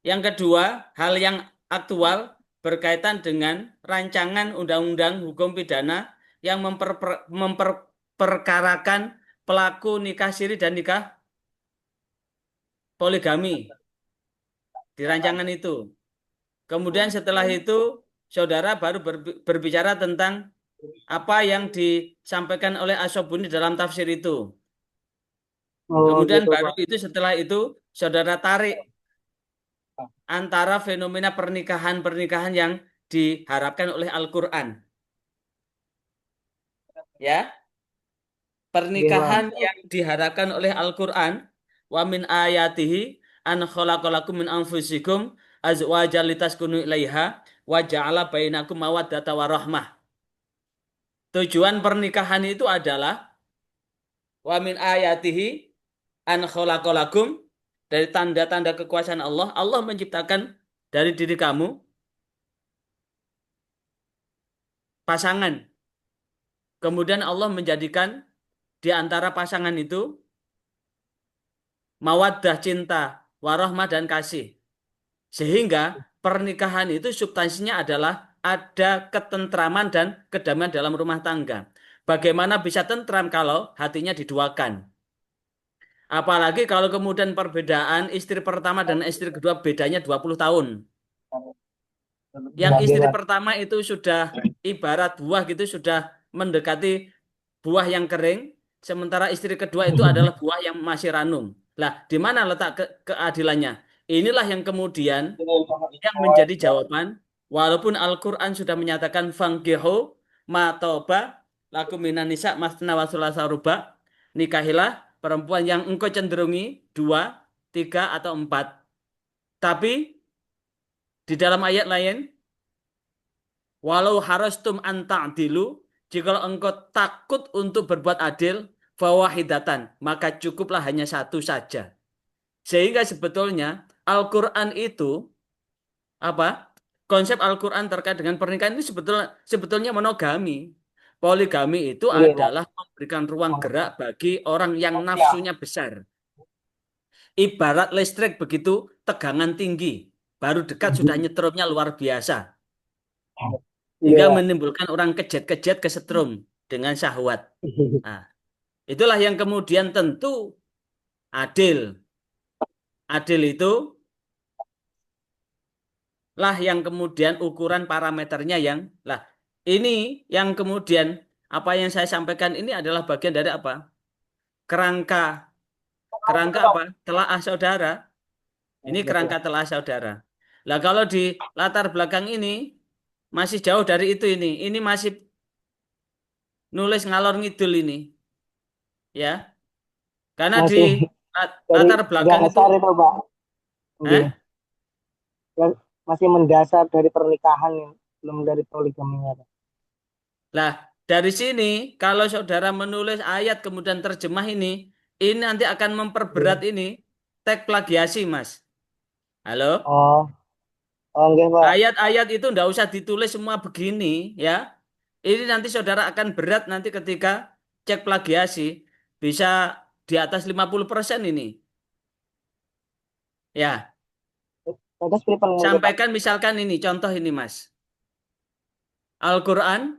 Yang kedua, hal yang aktual berkaitan dengan rancangan undang-undang hukum pidana yang memperkarakan pelaku nikah siri dan nikah poligami di rancangan itu. Kemudian setelah itu, saudara baru berbicara tentang apa yang disampaikan oleh Asyobuni dalam tafsir itu. Oh Kemudian gitu baru Pak. itu setelah itu, saudara tarik antara fenomena pernikahan-pernikahan yang diharapkan oleh Al-Quran. Ya, Oke Pak. pernikahan yang diharapkan oleh Al-Quran, wa min ayatihi an khalaqalakum min anfusikum azwajan litaskunu ilaiha wa ja'ala bainakum mawaddata wa rahmah. Tujuan pernikahan itu adalah wa min ayatihi an khalaqalakum, dari tanda-tanda kekuasaan Allah, Allah menciptakan dari diri kamu pasangan. Kemudian Allah menjadikan di antara pasangan itu mawaddah, cinta, warahmah, dan kasih. Sehingga pernikahan itu substansinya adalah ada ketentraman dan kedamaian dalam rumah tangga. Bagaimana bisa tentram kalau hatinya diduakan? Apalagi kalau kemudian perbedaan istri pertama dan istri kedua bedanya 20 tahun. Yang Oke istri Pak. pertama itu sudah ibarat buah gitu, sudah mendekati buah yang kering, sementara istri kedua itu adalah buah yang masih ranum. Lah, di mana letak keadilannya? Inilah yang kemudian yang menjadi jawaban, walaupun Al-Quran sudah menyatakan fangkihu ma toba lakum minan nisa masna wa thulatha ruba, nikahilah perempuan yang engkau cenderungi 2, 3, atau 4. Tapi di dalam ayat lain, walau harastum an ta'dilu, jika engkau takut untuk berbuat adil, fawahidatan, maka cukuplah hanya satu saja. Sehingga sebetulnya Al-Quran itu apa? Konsep Al-Quran terkait dengan pernikahan ini sebetulnya monogami. Poligami itu Iya Pak. adalah memberikan ruang gerak bagi orang yang nafsunya besar. Ibarat listrik begitu tegangan tinggi, baru dekat sudah nyetrumnya luar biasa. Iya Hingga Pak. menimbulkan orang kejet-kejet kesetrum dengan syahwat. Nah, itulah yang kemudian tentu adil. Adil itu lah yang kemudian ukuran parameternya yang lah ini yang kemudian apa yang saya sampaikan ini adalah bagian dari apa? Kerangka kerangka apa? Telaah saudara. Ini kerangka telaah saudara. Lah kalau di latar belakang ini masih jauh dari itu ini. Ini masih nulis ngalor ngidul ini. Ya. Karena di Masih dari latar belakang itu dasar itu Pak. Oke. eh, Masih mendasar dari pernikahan yang belum dari poligaminya Pak. lah dari sini kalau saudara menulis ayat kemudian terjemah ini nanti akan memperberat Oke. ini teks plagiasi, Mas. Halo? Oh, oh enggak Pak. Ayat-ayat itu ndak usah ditulis semua begini, ya. Ini nanti saudara akan berat nanti ketika cek plagiasi. Bisa di atas 50% ini. Ya, Terus pripun mulai Pak? sampaikan misalkan ini, contoh ini, Mas. Al-Quran,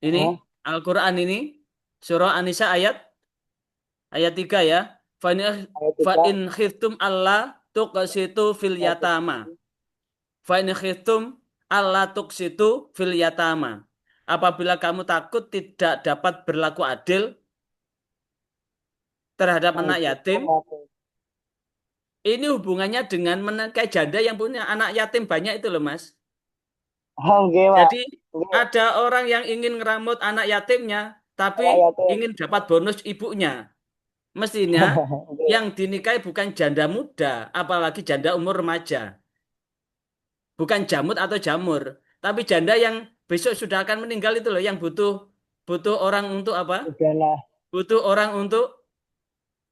ini, Oh, Al-Quran ini, surah An-Nisa ayat 3 ya. ayat Fa 3. in khiftum Allah tuqsitu fil yatama. Fa in khiftum Allah tuqsitu fil yatama. Apabila kamu takut tidak dapat berlaku adil terhadap anak yatim, ini hubungannya dengan menikahi janda yang punya anak yatim banyak itu loh, Mas. Oh, enggak Pak. Jadi Enggak, ada orang yang ingin ngeramut anak yatimnya, tapi ayatnya. ingin dapat bonus ibunya. Mestinya Enggak. yang dinikahi bukan janda muda, apalagi janda umur remaja. Bukan jamut atau jamur, tapi janda yang besok sudah akan meninggal itu loh, yang butuh butuh orang untuk apa? Udahlah. Butuh orang untuk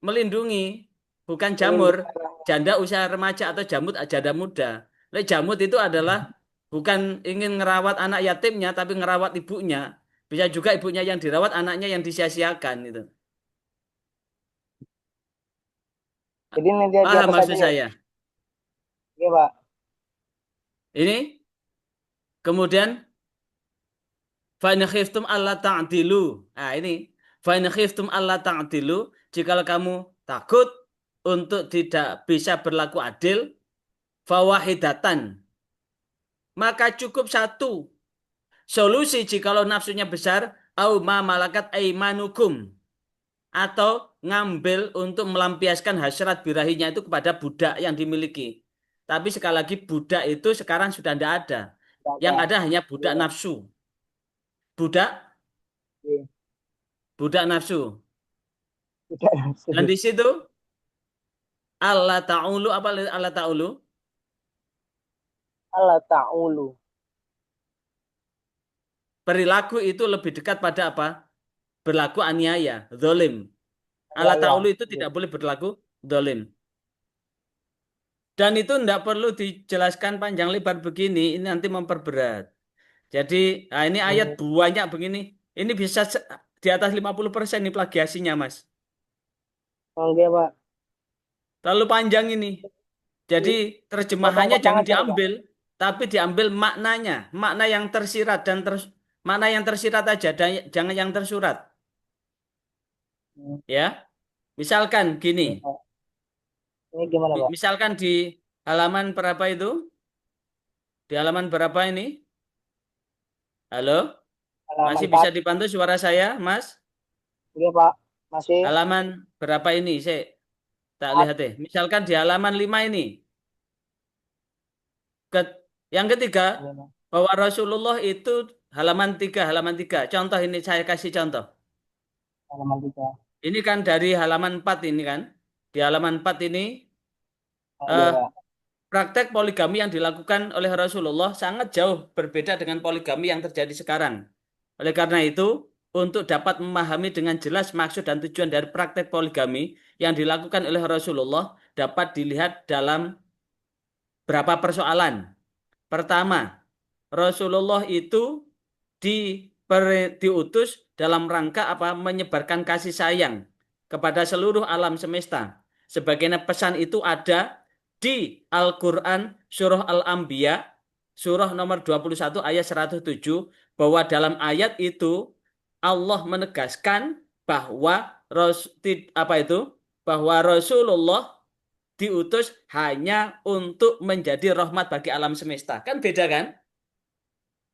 melindungi, bukan ingin jamur. bisa Janda usia remaja atau janda muda. Lek jamut itu adalah bukan ingin ngerawat anak yatimnya, tapi ngerawat ibunya. Bisa juga ibunya yang dirawat, anaknya yang disia-siakan itu. jadi ini dia di Paham atas aja maksud ya. saya? Iya Pak. Ini kemudian fa in khiftum alla ta'dilu. Nah, ini fa in khiftum alla ta'dilu, jikalau kamu takut untuk tidak bisa berlaku adil, fawahidatan, maka cukup satu solusi jikalau nafsunya besar, au ma malakat aimanukum, atau ngambil untuk melampiaskan hasrat birahinya itu kepada budak yang dimiliki. Tapi sekali lagi budak itu sekarang sudah tidak ada. Tidak Yang ada. ada hanya budak Iya. nafsu. Budak, Iya. budak nafsu. Tidak Dan langsung. di situ Allah ta'ulu, apa Allah ta'ulu? Allah ta'ulu. Perilaku itu lebih dekat pada apa? Berlaku aniaya, zalim. Ya Allah ya. ta'ulu itu Iya. tidak boleh berlaku zalim. Dan itu tidak perlu dijelaskan panjang lebar begini, ini nanti memperberat. Jadi, nah ini ayat Hmm. banyak begini. Ini bisa di atas 50% nih plagiasinya, Mas. Oke Pak. Terlalu panjang ini. Jadi, terjemahannya Potong-potong jangan aja nih Pak. diambil, tapi diambil maknanya. Makna yang tersirat dan makna yang tersirat aja, dan jangan yang tersurat. Hmm. Ya, misalkan gini. Iya, Pak. Ini gimana Pak? Misalkan di halaman berapa itu? Di halaman berapa ini? Halo? Halaman Masih bisa 4. dipantau suara saya, Mas? Iya Pak. Masih Halaman berapa ini? Saya tak 4. lihat deh. Misalkan di halaman 5 ini. Yang ketiga, Iya, Pak. bahwa Rasulullah itu halaman 3. Contoh ini saya kasih contoh. Halaman 3. Ini kan dari halaman 4 ini kan. Di halaman 4 ini Oh, iya eh, Pak. praktek poligami yang dilakukan oleh Rasulullah sangat jauh berbeda dengan poligami yang terjadi sekarang. Oleh karena itu, untuk dapat memahami dengan jelas maksud dan tujuan dari praktek poligami yang dilakukan oleh Rasulullah dapat dilihat dalam berapa persoalan. Pertama, Rasulullah itu diutus dalam rangka apa? Menyebarkan kasih sayang kepada seluruh alam semesta. Sebagaimana pesan itu ada di Al-Quran surah Al-Anbiya, surah nomor 21 ayat 107, bahwa dalam ayat itu Allah menegaskan bahwa apa itu? Bahwa Rasulullah diutus hanya untuk menjadi rahmat bagi alam semesta. Kan beda kan?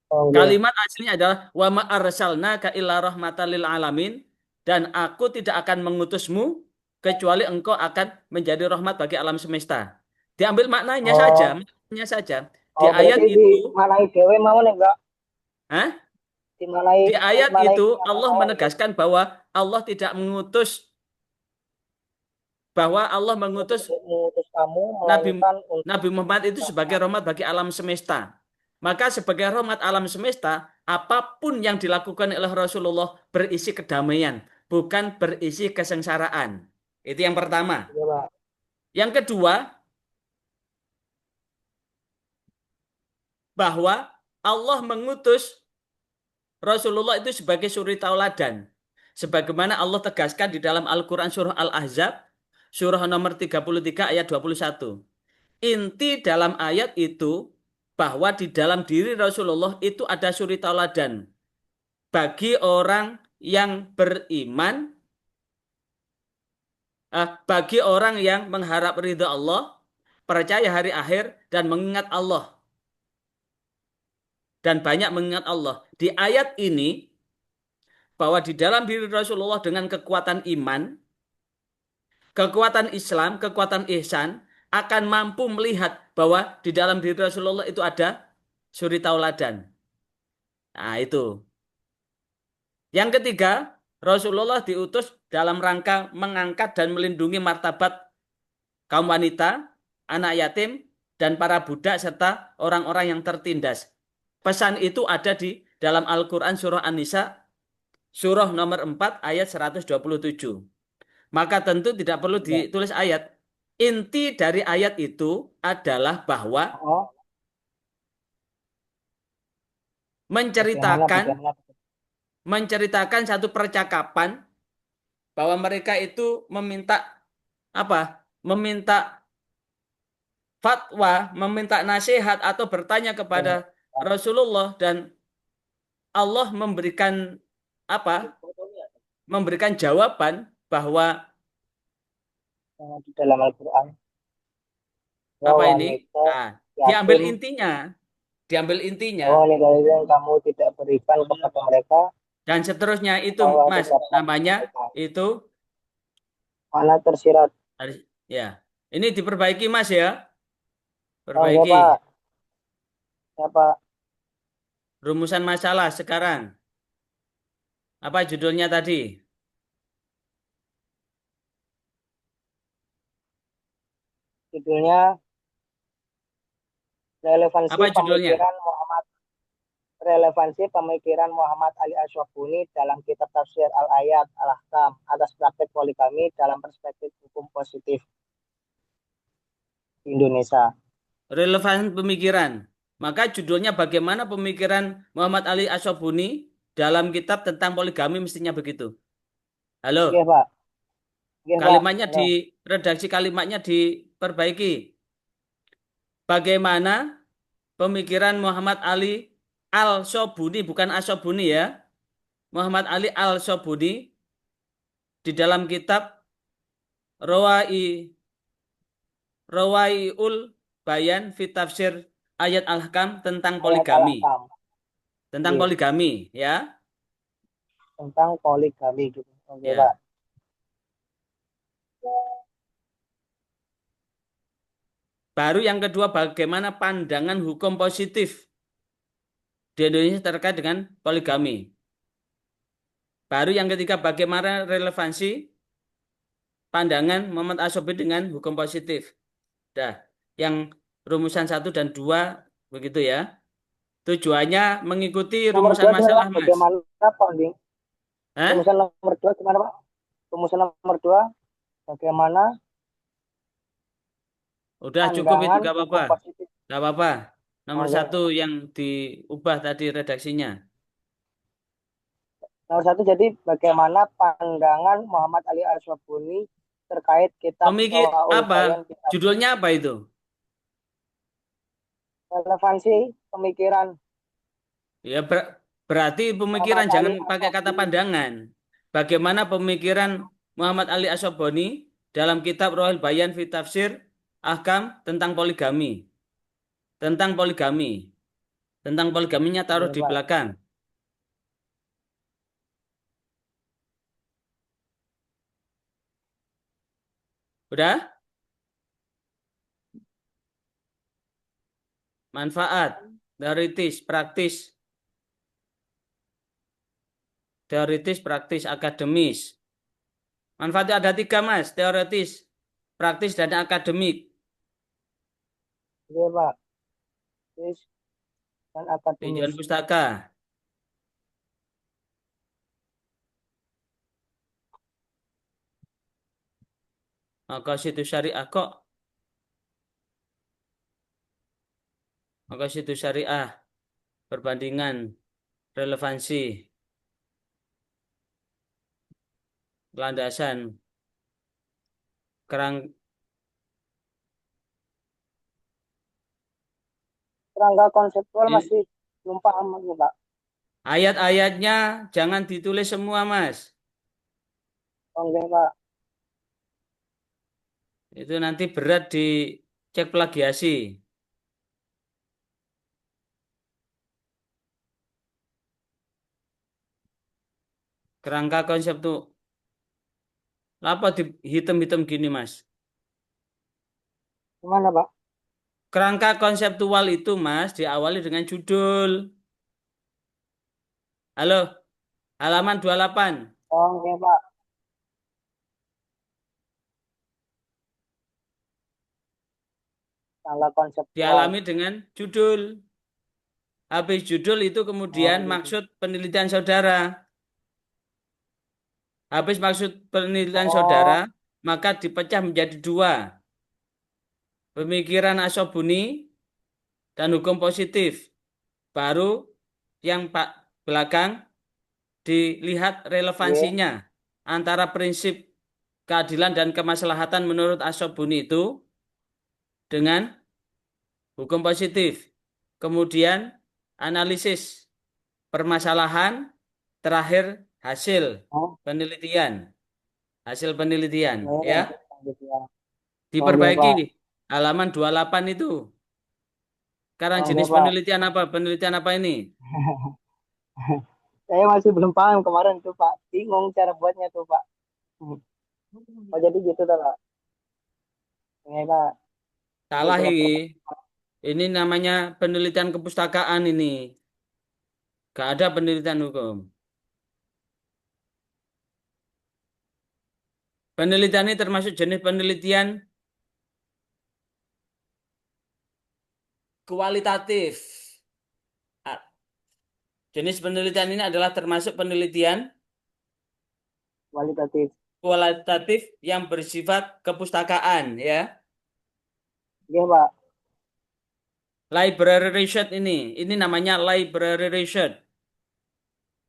Oh, iya. Kalimat aslinya adalah wa ma arsalnaka illa rahmatan lil alamin, dan aku tidak akan mengutusmu kecuali engkau akan menjadi rahmat bagi alam semesta. Diambil maknanya saja, Oh, maknanya saja. Di oh ayat berarti di itu, manai dewe mau nih enggak? Hah? Di manai Di ayat manai itu kata Allah mau nih. menegaskan bahwa Allah tidak mengutus, bahwa Allah Aku mengutus tidak mengutus kamu Nabi melainkan untuk Nabi Muhammad itu sebagai rahmat bagi alam semesta. Maka sebagai rahmat alam semesta, apapun yang dilakukan oleh Rasulullah berisi kedamaian, bukan berisi kesengsaraan. Itu yang pertama. ya Pak. Yang kedua, bahwa Allah mengutus Rasulullah itu sebagai suri tauladan. Sebagaimana Allah tegaskan di dalam Al-Quran surah Al-Ahzab, surah nomor 33 ayat 21. Inti dalam ayat itu bahwa di dalam diri Rasulullah itu ada suri tauladan bagi orang yang beriman, bagi orang yang mengharap ridha Allah, percaya hari akhir, dan mengingat Allah. Dan banyak mengingat Allah. Di ayat ini, bahwa di dalam diri Rasulullah dengan kekuatan iman, kekuatan Islam, kekuatan ihsan, akan mampu melihat bahwa di dalam diri Rasulullah itu ada suri tauladan. Nah, itu. Yang ketiga, Rasulullah diutus dalam rangka mengangkat dan melindungi martabat kaum wanita, anak yatim, dan para budak serta orang-orang yang tertindas. Pesan itu ada di dalam Al-Quran surah An-Nisa, surah nomor 4 ayat 127. Maka tentu tidak perlu Ya. ditulis ayat. inti dari ayat itu adalah bahwa Oh, bagaimana menceritakan bagaimana? menceritakan satu percakapan bahwa mereka itu meminta apa? Meminta fatwa, meminta nasihat atau bertanya kepada Rasulullah dan Allah memberikan apa? Memberikan jawaban bahwa Yang di dalam Al-Quran. Ya apa ini? wanita Ah, diambil yatim. intinya, diambil intinya Oh, ini dari yang kamu tidak berikan kepada mereka dan seterusnya itu bahwa Mas kitab namanya mereka. itu Mana tersirat. ya. Ini diperbaiki Mas ya. Oh, ya Perbaiki Pak. Ya Pak. rumusan masalah sekarang. Apa judulnya tadi? Judulnya relevansi Apa judulnya? pemikiran Muhammad relevansi pemikiran Muhammad Ali Asy'afuni dalam kitab tafsir Al-Ayat Al-Ahkam atas praktek poligami dalam perspektif hukum positif di Indonesia. Relevan pemikiran. Maka judulnya bagaimana pemikiran Muhammad Ali Asy'afuni dalam kitab tentang poligami mestinya begitu. Oke, Halo, Pak. Oke, Pak. kalimatnya Halo. redaksi kalimatnya diperbaiki. Bagaimana pemikiran Muhammad Ali Al-Sobuni, bukan Asy'afuni ya. Muhammad Ali Al-Sobuni di dalam kitab Rawai Rawaiul Bayan fi Tafsir Ayat Al-Ahkam tentang Ayat poligami. Al-Ahkam. Tentang Oke. poligami ya. Tentang poligami gitu. Oke, Pak. Ya. Baru yang kedua bagaimana pandangan hukum positif di Indonesia terkait dengan poligami. Baru yang ketiga bagaimana relevansi pandangan Muhammad Asy'afuni dengan hukum positif. Dah, yang rumusan 1 dan 2 begitu ya. Tujuannya mengikuti Nomor rumusan dua gimana, masalah, Pak? Mas. Bagaimana, Pak? Hah? Rumusan nomor dua gimana, Pak? Rumusan nomor dua, bagaimana Udah cukup itu pandangan gak apa-apa. hukum positif. Gak apa-apa. Nomor Oke. 1 yang diubah tadi redaksinya. Nomor satu, jadi bagaimana pandangan Muhammad Ali Asy'afuni terkait kitab Pemikir Rawaul apa? Bayan, kitab Judulnya apa itu? relevansi pemikiran Ya berarti pemikiran Muhammad Ali jangan pakai kata Asy'afuni. pandangan. Bagaimana pemikiran Muhammad Ali Asy'afuni dalam kitab Rohul Bayan fi Tafsir Ahkam tentang poligami. Tentang poligami. Tentang poligaminya taruh Oke, di Pak. belakang. Udah? Manfaat, teoritis, praktis. Teoritis, praktis, akademis. Manfaatnya ada 3, Mas. Teoritis, praktis, dan akademik. Oke, Pak. Terus dan akademis. Tujuan pustaka. Maka situs syariah kok. Maka situs syariah. Perbandingan. Relevansi. Landasan. Kerang. Kerangka konseptual masih belum paham, Pak. Ayat-ayatnya jangan ditulis semua, Mas. Oke, Pak. Itu nanti berat di cek plagiasi. Kerangka konsep tuh. Apa di hitam-hitam gini, Mas? Gimana, Pak? Kerangka konseptual itu, Mas, diawali dengan judul. Halo, halaman 28. Oke, Pak. Kerangka konseptual. Dialami dengan judul. Habis judul itu Oh, kemudian gitu. maksud penelitian saudara. Habis maksud penelitian saudara, Oh, maka dipecah menjadi 2. pemikiran Asyobuni, dan hukum positif. Baru yang belakang dilihat Oke. relevansinya antara prinsip keadilan dan kemaslahatan menurut Asyobuni itu dengan hukum positif. Kemudian analisis permasalahan, terakhir hasil Oh, penelitian. Hasil penelitian oke. ya. Lanjut ya. Oke, Diperbaiki Pak. halaman 28 itu. Sekarang Oke, jenis Pak. penelitian apa? Penelitian apa ini? Saya masih belum paham kemarin tuh, Pak. Bingung cara buatnya tuh, Pak. Oh, jadi gitu tuh, Pak. Oke, Pak. Nanti Salah saya ini. perhatikan. Ini namanya penelitian kepustakaan ini. Gak ada penelitian hukum. Penelitian ini termasuk jenis penelitian kualitatif. Ah, jenis penelitian ini adalah termasuk penelitian Kualitatif. kualitatif yang bersifat kepustakaan ya. Oke, Pak. Library research ini namanya library research.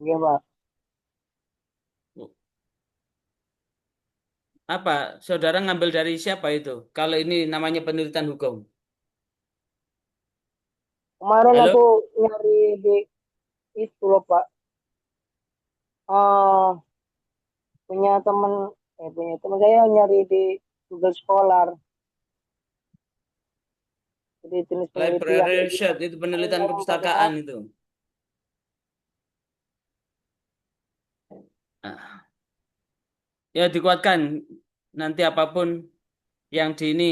Oke, Pak. Apa? Saudara ngambil dari siapa itu? Kalau ini namanya penelitian hukum. Kemarin Halo? aku nyari di itu loh, Pak. Eh, punya teman saya nyari di Google Scholar. Jadi jenis penelitian Library kayak gitu. research itu Ini penelitian yang pakai kepustakaan itu. Ah, ya dikuatkan. Nanti apapun yang di ini,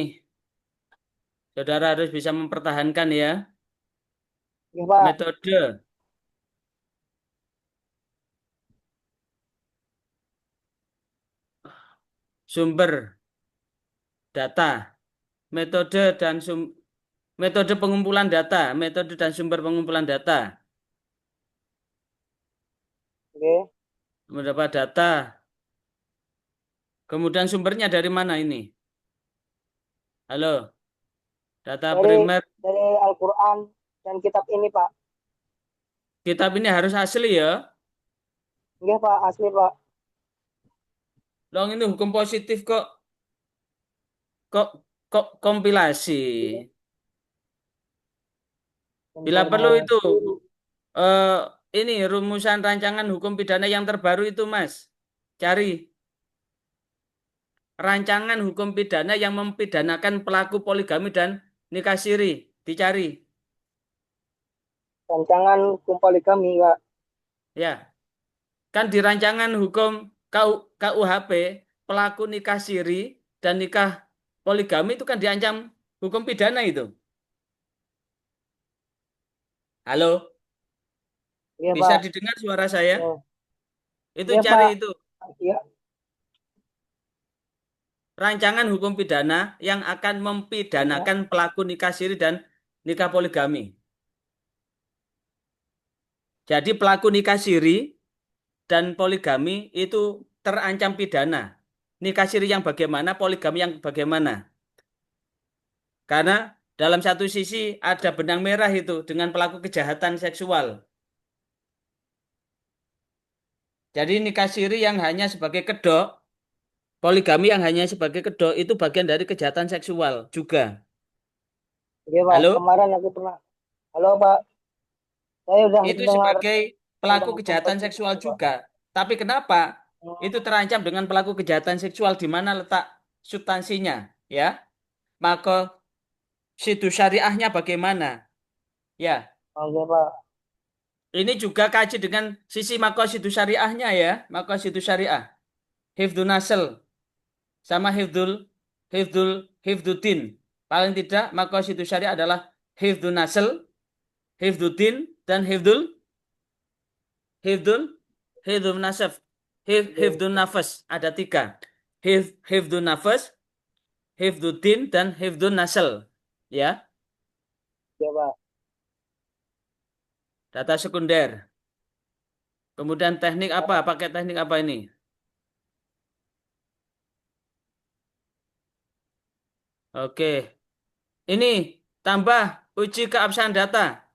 saudara harus bisa mempertahankan ya. Ya, Pak. Metode, sumber, data, metode dan metode pengumpulan data, metode dan sumber pengumpulan data. Oke. Mendapat data, kemudian sumbernya dari mana ini? Halo, data Dari primer. dari Al-Quran dan kitab ini, Pak. Kitab ini harus asli ya. Enggak, Pak. Asli, Pak. Dong ini hukum positif kok kok kompilasi. Bila perlu itu Informasi. eh ini rumusan rancangan hukum pidana yang terbaru itu, Mas. Cari rancangan hukum pidana yang mempidanakan pelaku poligami dan nikah siri, dicari. Rancangan hukum poligami, Pak. Ya, kan di rancangan hukum KUHP pelaku nikah siri dan nikah poligami itu kan diancam hukum pidana itu. Halo, Iya, bisa Pak. didengar suara saya? Ya. Itu Iya, cari Pak. itu Iya. rancangan hukum pidana yang akan Iya. mempidanakan pelaku nikah siri dan nikah poligami. Jadi pelaku nikah siri dan poligami itu terancam pidana. Nikah siri yang bagaimana, poligami yang bagaimana. Karena dalam satu sisi ada benang merah itu dengan pelaku kejahatan seksual. Jadi nikah siri yang hanya sebagai kedok, poligami yang hanya sebagai kedok itu bagian dari kejahatan seksual juga. Iya, Pak. Halo? Kemarin aku pernah. Halo, Pak. Saya udah Itu dengar sebagai pelaku tentang hukum kejahatan positif seksual itu, Pak. juga. Tapi kenapa itu Hmm. terancam dengan pelaku kejahatan seksual di mana letak substansinya, ya? Maka situ syariahnya bagaimana? Ya, Oke, Pak. ini juga kaji dengan sisi makosidu syariahnya ya, makosidu syariah. Hifdun nasl sama hifdul hifduddin. Paling tidak makosidu syariah adalah hifdun nasl, hifduddin dan hifdul hifdun nasf, Oke. hifdun nafas ada tiga. Hifdun nafas, hifduddin dan hifdun nasl. Ya, Iya, Pak. data sekunder. Kemudian teknik apa? Pakai teknik apa ini? Oke. Ini tambah uji keabsahan data.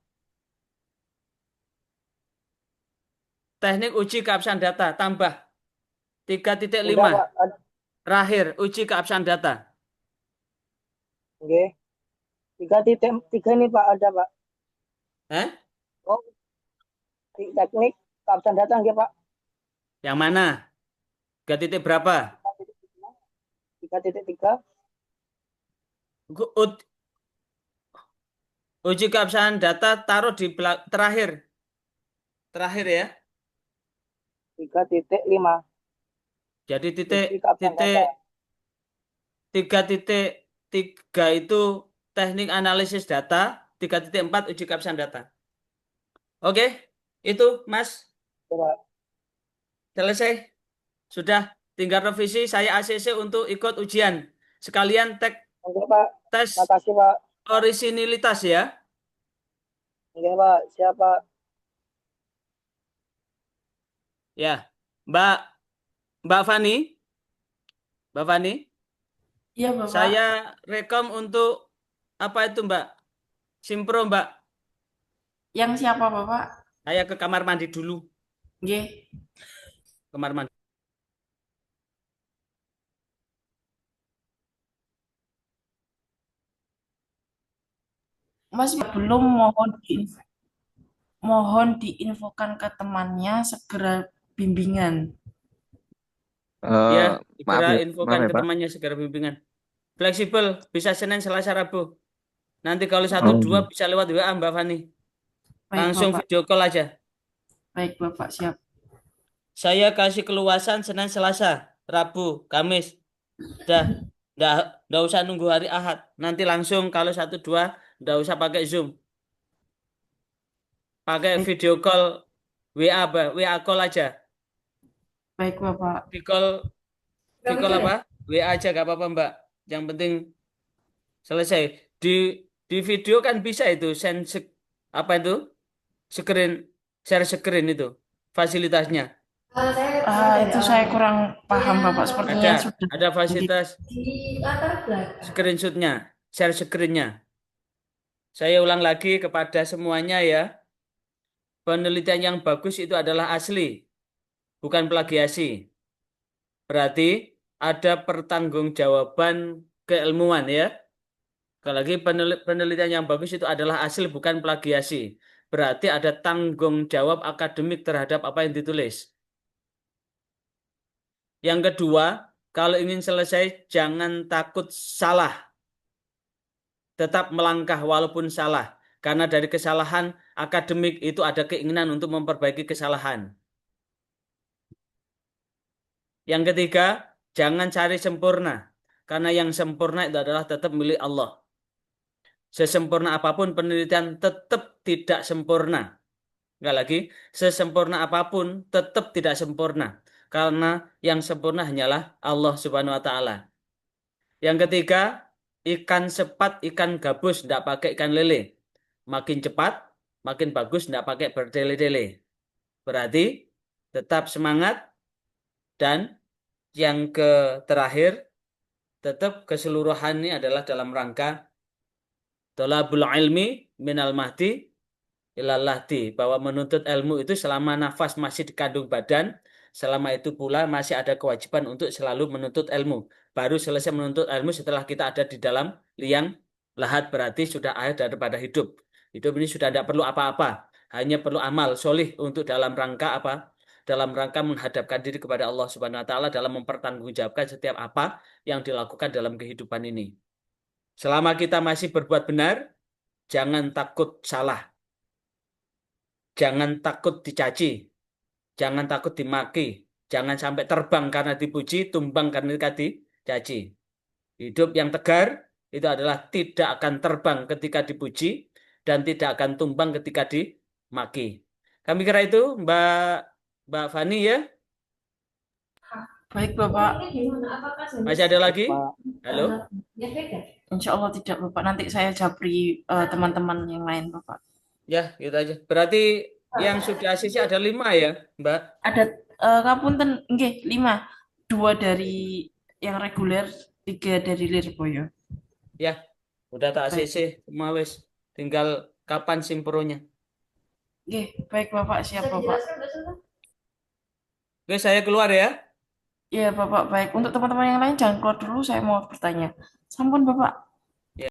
Teknik uji keabsahan data tambah 3.5 Udah Pak, terakhir uji keabsahan data. oke. 3.3 ini Pak ada Pak. Eh? Oh, teknik keabsahan data nggih Pak. Yang mana? 3 titik berapa? 3.3. U- Uji keabsahan data taruh di terakhir. Terakhir ya. 3.5. Jadi titik Uji keabsahan titik data. 3.3 itu teknik analisis data, 3.4 uji keabsahan data. Oke, itu Mas Coba. selesai. Sudah tinggal revisi saya ACC untuk ikut ujian. Sekalian Oke Pak. tes Makasih Pak. orisinilitas ya. Oke Pak. Siapa? Ya, Mbak Mbak Fani, Mbak Fani, Iya, Bapak. saya rekom untuk apa itu Mbak? Simpro Mbak. Yang siapa, Bapak? Saya ke kamar mandi dulu. Nggih. Kamar mandi. Mas belum mohon diinfokan ke temannya segera bimbingan. Ya, Maaf segera ya, infokan ke Pak. temannya segera bimbingan. Fleksibel, bisa Senin, Selasa, Rabu. Nanti kalau satu Oh, dua bisa lewat WA Mbak Fani. Baik, Langsung Bapak. video call aja. Baik, Bapak, siap. Saya kasih keluasan Senin, Selasa, Rabu, Kamis. Dah, dah, dah usah nunggu hari Ahad. Nanti langsung kalau satu dua, dah usah pakai Zoom. Pakai Baik, video call WA, WA call aja. baik, Bapak. Di call apa? WA aja gak apa-apa Mbak. Yang penting selesai. Di di video kan bisa itu apa itu? Screen, share screen itu fasilitasnya. Itu saya kurang paham, Bapak. Sepertinya Ada, sudah ada di fasilitas screenshotnya, share screennya. Saya ulang lagi kepada semuanya ya. Penelitian yang bagus itu adalah asli, bukan plagiasi. Berarti ada pertanggungjawaban keilmuan ya. Sekali lagi penelitian yang bagus itu adalah asli, bukan plagiasi. Berarti ada tanggung jawab akademik terhadap apa yang ditulis. Yang kedua, kalau ingin selesai jangan takut salah. Tetap melangkah walaupun salah. Karena dari kesalahan akademik itu ada keinginan untuk memperbaiki kesalahan. Yang ketiga, jangan cari sempurna. Karena yang sempurna itu adalah tetap milik Allah. Sesempurna apapun penelitian tetap tidak sempurna. Enggak lagi, sesempurna apapun tetap tidak sempurna. Karena yang sempurna hanyalah Allah Subhanahu wa taala. Yang ketiga, ikan sepat, ikan gabus, tidak pakai ikan lele. Makin cepat, makin bagus, tidak pakai bertele-tele. Berarti tetap semangat dan yang terakhir, tetap keseluruhan ini adalah dalam rangka tolabul ilmi minal mahdi ilal lahdi. Bahwa menuntut ilmu itu selama nafas masih di kandung badan, selama itu pula masih ada kewajiban untuk selalu menuntut ilmu. Baru selesai menuntut ilmu setelah kita ada di dalam liang lahat, berarti sudah akhir daripada hidup. Hidup ini sudah tidak perlu apa-apa. Hanya perlu amal solih untuk dalam rangka apa? Dalam rangka menghadapkan diri kepada Allah Subhanahu wa taala dalam mempertanggungjawabkan setiap apa yang dilakukan dalam kehidupan ini. Selama kita masih berbuat benar, jangan takut salah. Jangan takut dicaci. Jangan takut dimaki. Jangan sampai terbang karena dipuji, tumbang karena dicaci. Hidup yang tegar itu adalah tidak akan terbang ketika dipuji dan tidak akan tumbang ketika dimaki. Kami kira itu Mbak Fani ya. baik, Bapak. Masih ada lagi? Pak. Halo? Insya Allah tidak, Bapak. Nanti saya japri teman-teman yang lain, Bapak. Ya, gitu aja. Berarti yang sudah ACC ada 5 ya, Mbak? Ada ngapunten, nggih, 5. 2 dari yang reguler, 3 dari Lirboyo. Ya, Udah tak Baik. ACC semua wis. Tinggal kapan simpronya. Oke, baik Bapak, siap Bapak. Oke, saya keluar ya. Iya Bapak, baik. Untuk teman-teman yang lain jangan keluar dulu, saya mau bertanya. Sampun Bapak.